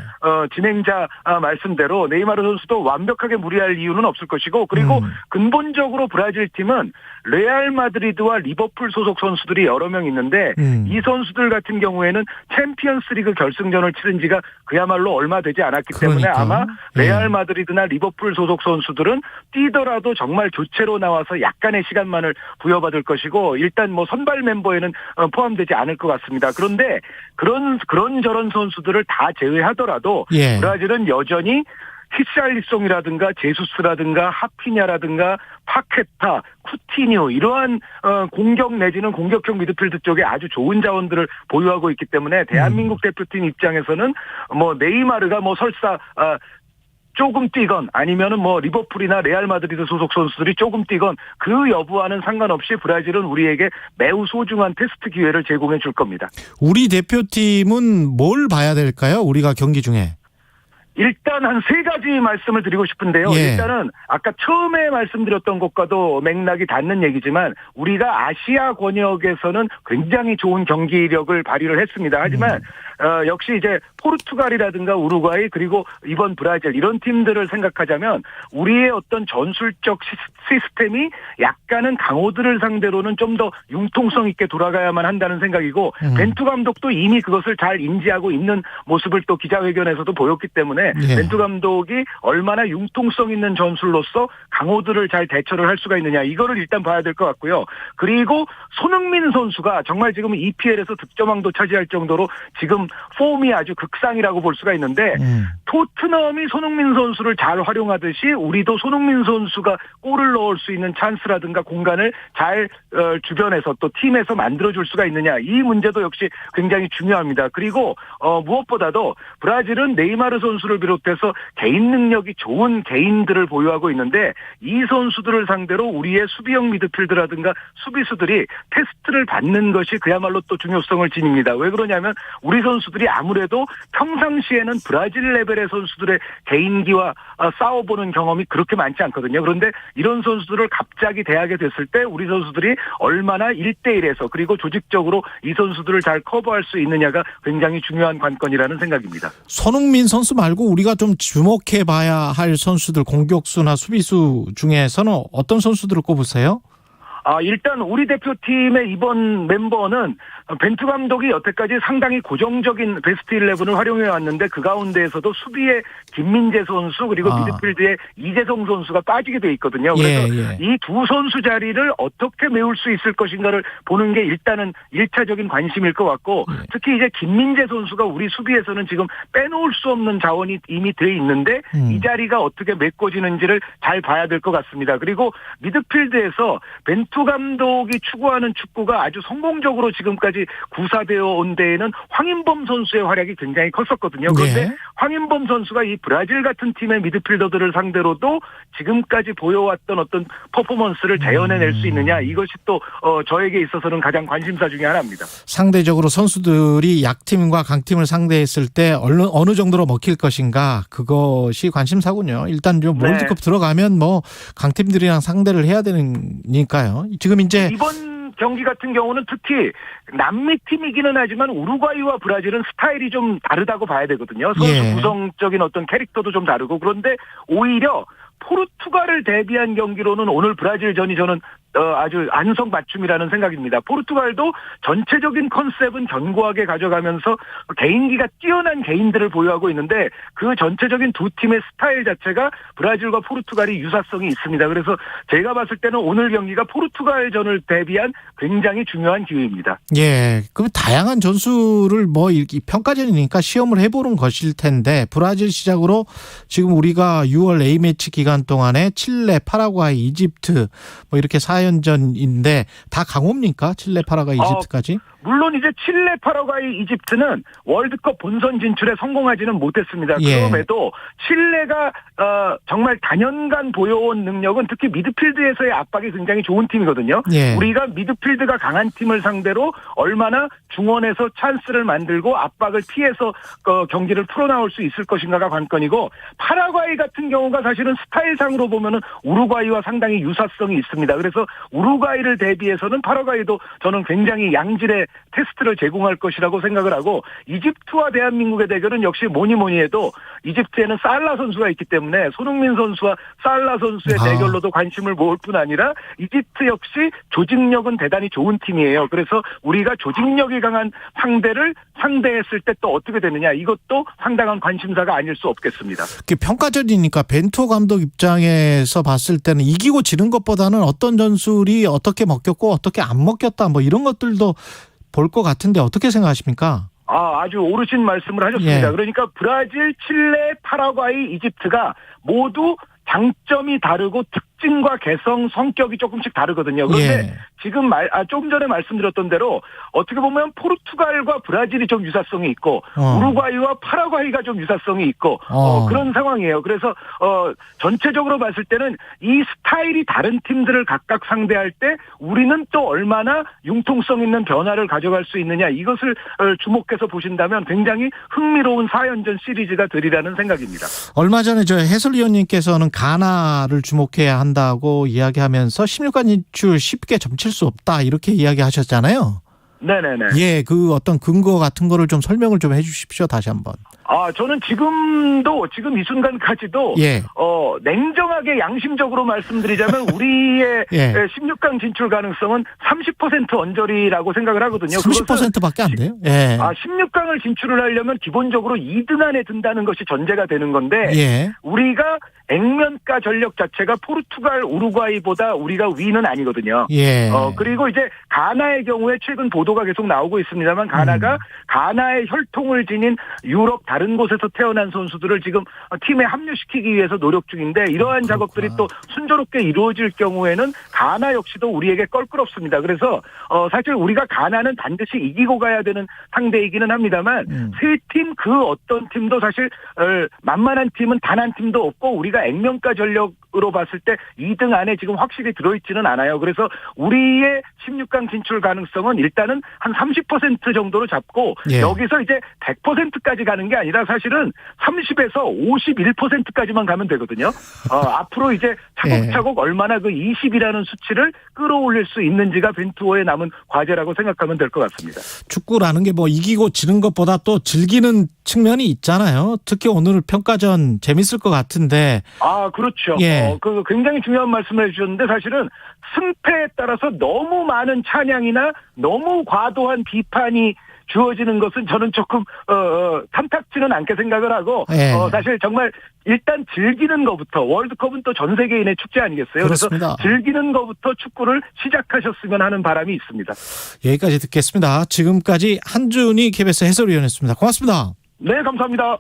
진행자 말씀대로 네이마르 선수도 완벽하게 무리할 이유는 없을 것이고 그리고 근본적으로 브라질 팀은 레알 마드리드와 리버풀 소속 선수들이 여러 명 있는데 이 선수들 같은 경우에는 챔피언스 리그 결승전을 치른 지가 그야말로 얼마 되지 않았기 때문에 아마 레알 마드리드나 리버풀 소속 선수들은 뛰더라도 정말 교체로 나와서 약간의 시간만을 부여받을 것이고 일단 선발 멤버에는 포함되지 않을 것 같습니다. 그런데 그런저런 선수들을 다 제외하더라도 브라질은 여전히 히샬리송이라든가 제수스라든가 하피냐라든가 파케타, 쿠티뉴 이러한 공격 내지는 공격형 미드필드 쪽에 아주 좋은 자원들을 보유하고 있기 때문에 대한민국 대표팀 입장에서는 네이마르가 설사 조금 뛰건 아니면은 리버풀이나 레알 마드리드 소속 선수들이 조금 뛰건 그 여부와는 상관없이 브라질은 우리에게 매우 소중한 테스트 기회를 제공해 줄 겁니다. 우리 대표팀은 뭘 봐야 될까요? 우리가 경기 중에. 일단 한 3가지 말씀을 드리고 싶은데요. 일단은 아까 처음에 말씀드렸던 것과도 맥락이 닿는 얘기지만 우리가 아시아 권역에서는 굉장히 좋은 경기력을 발휘를 했습니다. 하지만 역시 이제 포르투갈이라든가 우루과이 그리고 이번 브라질 이런 팀들을 생각하자면 우리의 어떤 전술적 시스템이 약간은 강호들을 상대로는 좀 더 융통성 있게 돌아가야만 한다는 생각이고 벤투 감독도 이미 그것을 잘 인지하고 있는 모습을 또 기자회견에서도 보였기 때문에 벤투 감독이 얼마나 융통성 있는 전술로서 강호들을 잘 대처를 할 수가 있느냐 이거를 일단 봐야 될 것 같고요. 그리고 손흥민 선수가 정말 지금 EPL에서 득점왕도 차지할 정도로 지금 폼이 아주 극상이라고 볼 수가 있는데 토트넘이 손흥민 선수를 잘 활용하듯이 우리도 손흥민 선수가 골을 넣을 수 있는 찬스라든가 공간을 잘 주변에서 또 팀에서 만들어줄 수가 있느냐, 이 문제도 역시 굉장히 중요합니다. 그리고 무엇보다도 브라질은 네이마르 선수를 비롯해서 개인 능력이 좋은 개인들을 보유하고 있는데 이 선수들을 상대로 우리의 수비형 미드필드라든가 수비수들이 테스트를 받는 것이 그야말로 또 중요성을 지닙니다. 왜 그러냐면 우리 선수들이 아무래도 평상시에는 브라질 레벨의 선수들의 개인기와 싸워보는 경험이 그렇게 많지 않거든요. 그런데 이런 선수들을 갑자기 대하게 됐을 때 우리 선수들이 얼마나 1대1에서 그리고 조직적으로 이 선수들을 잘 커버할 수 있느냐가 굉장히 중요한 관건이라는 생각입니다. 손흥민 선수 말고 우리가 좀 주목해봐야 할 선수들, 공격수나 수비수 중에서는 어떤 선수들을 꼽으세요? 일단 우리 대표팀의 이번 멤버는 벤투 감독이 여태까지 상당히 고정적인 베스트 11을 활용해 왔는데 그 가운데에서도 수비에 김민재 선수 그리고 미드필드에 이재성 선수가 빠지게 돼 있거든요. 그래서 이 두 선수 자리를 어떻게 메울 수 있을 것인가를 보는 게 일단은 1차적인 관심일 것 같고 특히 이제 김민재 선수가 우리 수비에서는 지금 빼놓을 수 없는 자원이 이미 돼 있는데 이 자리가 어떻게 메꿔지는지를 잘 봐야 될 것 같습니다. 그리고 미드필드에서 벤투 감독이 추구하는 축구가 아주 성공적으로 지금까지 구사되어 온 데에는 황인범 선수의 활약이 굉장히 컸었거든요. 그런데 황인범 선수가 이 브라질 같은 팀의 미드필더들을 상대로도 지금까지 보여왔던 어떤 퍼포먼스를 재현해낼 수 있느냐, 이것이 또 저에게 있어서는 가장 관심사 중에 하나입니다. 상대적으로 선수들이 약팀과 강팀을 상대했을 때 어느 정도로 먹힐 것인가, 그것이 관심사군요. 일단 좀 월드컵 들어가면 뭐 강팀들이랑 상대를 해야 되니까요. 지금 이제 이번 경기 같은 경우는 특히 남미 팀이기는 하지만 우루과이와 브라질은 스타일이 좀 다르다고 봐야 되거든요. 선수 구성적인 어떤 캐릭터도 좀 다르고, 그런데 오히려 포르투갈을 대비한 경기로는 오늘 브라질전이 저는 아주 안성맞춤이라는 생각입니다. 포르투갈도 전체적인 컨셉은 견고하게 가져가면서 개인기가 뛰어난 개인들을 보유하고 있는데 그 전체적인 두 팀의 스타일 자체가 브라질과 포르투갈이 유사성이 있습니다. 그래서 제가 봤을 때는 오늘 경기가 포르투갈전을 대비한 굉장히 중요한 기회입니다. 예, 그럼 다양한 전술을 뭐 이렇게 평가전이니까 시험을 해보는 것일 텐데, 브라질 시작으로 지금 우리가 6월 A매치 기간 동안에 칠레, 파라과이, 이집트 뭐 이렇게 4연전인데 다 강호입니까? 칠레, 파라과이, 이집트까지? 물론 이제 칠레, 파라과이, 이집트는 월드컵 본선 진출에 성공하지는 못했습니다. 그럼에도 칠레가 정말 단연간 보여온 능력은 특히 미드필드에서의 압박이 굉장히 좋은 팀이거든요. 우리가 미드필드가 강한 팀을 상대로 얼마나 중원에서 찬스를 만들고 압박을 피해서 경기를 풀어나올 수 있을 것인가가 관건이고, 파라과이 같은 경우가 사실은 스타일상으로 보면은 우루과이와 상당히 유사성이 있습니다. 그래서 우루과이를 대비해서는 파라과이도 저는 굉장히 양질의 테스트를 제공할 것이라고 생각을 하고, 이집트와 대한민국의 대결은 역시 뭐니 해도 이집트에는 살라 선수가 있기 때문에 손흥민 선수와 살라 선수의 대결로도 관심을 모을 뿐 아니라 이집트 역시 조직력은 대단히 좋은 팀이에요. 그래서 우리가 조직력이 강한 상대를 상대했을 때 또 어떻게 되느냐, 이것도 상당한 관심사가 아닐 수 없겠습니다. 평가전이니까 벤투 감독 입장에서 봤을 때는 이기고 지는 것보다는 어떤 전술이 어떻게 먹혔고 어떻게 안 먹혔다 뭐 이런 것들도 볼 것 같은데 어떻게 생각하십니까? 아주 옳으신 말씀을 하셨습니다. 그러니까 브라질, 칠레, 파라과이, 이집트가 모두 장점이 다르고 특징과 개성, 성격이 조금씩 다르거든요. 그런데 지금 조금 전에 말씀드렸던 대로 어떻게 보면 포르투갈과 브라질이 좀 유사성이 있고 우루과이와 파라과이가 좀 유사성이 있고 그런 상황이에요. 그래서 전체적으로 봤을 때는 이 스타일이 다른 팀들을 각각 상대할 때 우리는 또 얼마나 융통성 있는 변화를 가져갈 수 있느냐, 이것을 주목해서 보신다면 굉장히 흥미로운 4연전 시리즈가 되리라는 생각입니다. 얼마 전에 저 해설위원님께서는 가나를 주목해야 한다고 이야기하면서 16강 진출 쉽게 점칠 수 없다 이렇게 이야기하셨잖아요. 네네네. 예, 그 어떤 근거 같은 거를 좀 설명을 좀 해주십시오, 다시 한번. 저는 지금 이 순간까지도 냉정하게 양심적으로 말씀드리자면 우리의 16강 진출 가능성은 30% 언저리라고 생각을 하거든요. 30%밖에 안 돼요? 16강을 진출을 하려면 기본적으로 2등 안에 든다는 것이 전제가 되는 건데 우리가 액면가 전력 자체가 포르투갈, 우루과이보다 우리가 위는 아니거든요. 그리고 이제 가나의 경우에 최근 보도가 계속 나오고 있습니다만 가나가 가나의 혈통을 지닌 유럽 다른 다른 곳에서 태어난 선수들을 지금 팀에 합류시키기 위해서 노력 중인데 이러한 작업들이 또 순조롭게 이루어질 경우에는 가나 역시도 우리에게 껄끄럽습니다. 그래서 사실 우리가 가나는 반드시 이기고 가야 되는 상대이기는 합니다만 세 팀 그 어떤 팀도 사실 만만한 팀은 단 한 팀도 없고 우리가 액면가 전력으로 봤을 때 2등 안에 지금 확실히 들어있지는 않아요. 그래서 우리의 16강 진출 가능성은 일단은 한 30% 정도로 잡고 여기서 이제 100%까지 가는 게 아니라 사실은 30에서 51%까지만 가면 되거든요. 앞으로 이제 차곡차곡 얼마나 그 20이라는 수치를 끌어올릴 수 있는지가 벤투어에 남은 과제라고 생각하면 될 것 같습니다. 축구라는 게 뭐 이기고 지는 것보다 또 즐기는 측면이 있잖아요. 특히 오늘 평가전 재밌을 것 같은데. 그렇죠. 예. 그 굉장히 중요한 말씀을 해주셨는데 사실은 승패에 따라서 너무 많은 찬양이나 너무 과도한 비판이 주어지는 것은 저는 조금 탐탁지는 않게 생각을 하고 사실 정말 일단 즐기는 것부터 월드컵은 또 전 세계인의 축제 아니겠어요? 그렇습니다. 그래서 즐기는 것부터 축구를 시작하셨으면 하는 바람이 있습니다. 여기까지 듣겠습니다. 지금까지 한준희 KBS 해설위원이었습니다. 고맙습니다. 네, 감사합니다.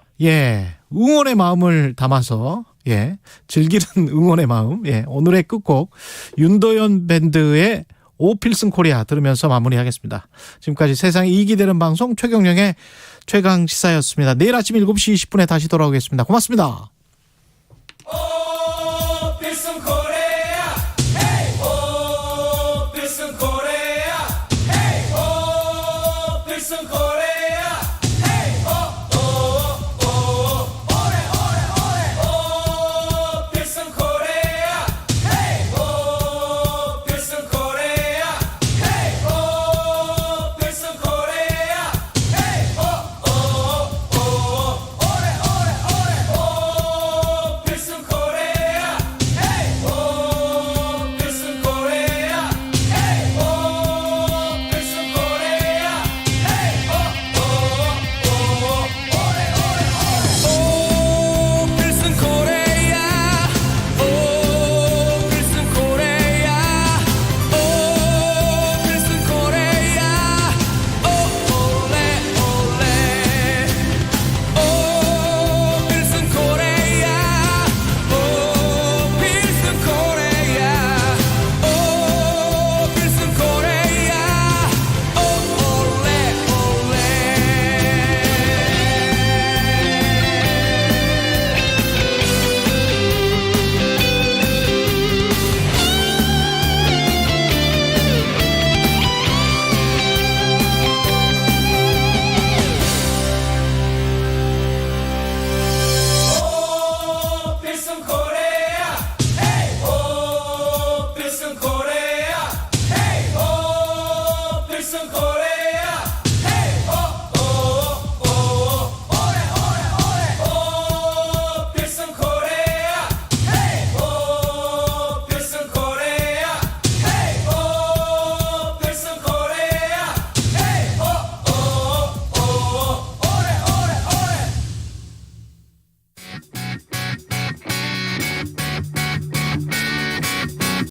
응원의 마음을 담아서 즐기는 응원의 마음. 오늘의 끝곡 윤도현 밴드의 오필슨 코리아 들으면서 마무리하겠습니다. 지금까지 세상에 이익이 되는 방송 최경영의 최강시사였습니다. 내일 아침 7시 20분에 다시 돌아오겠습니다. 고맙습니다.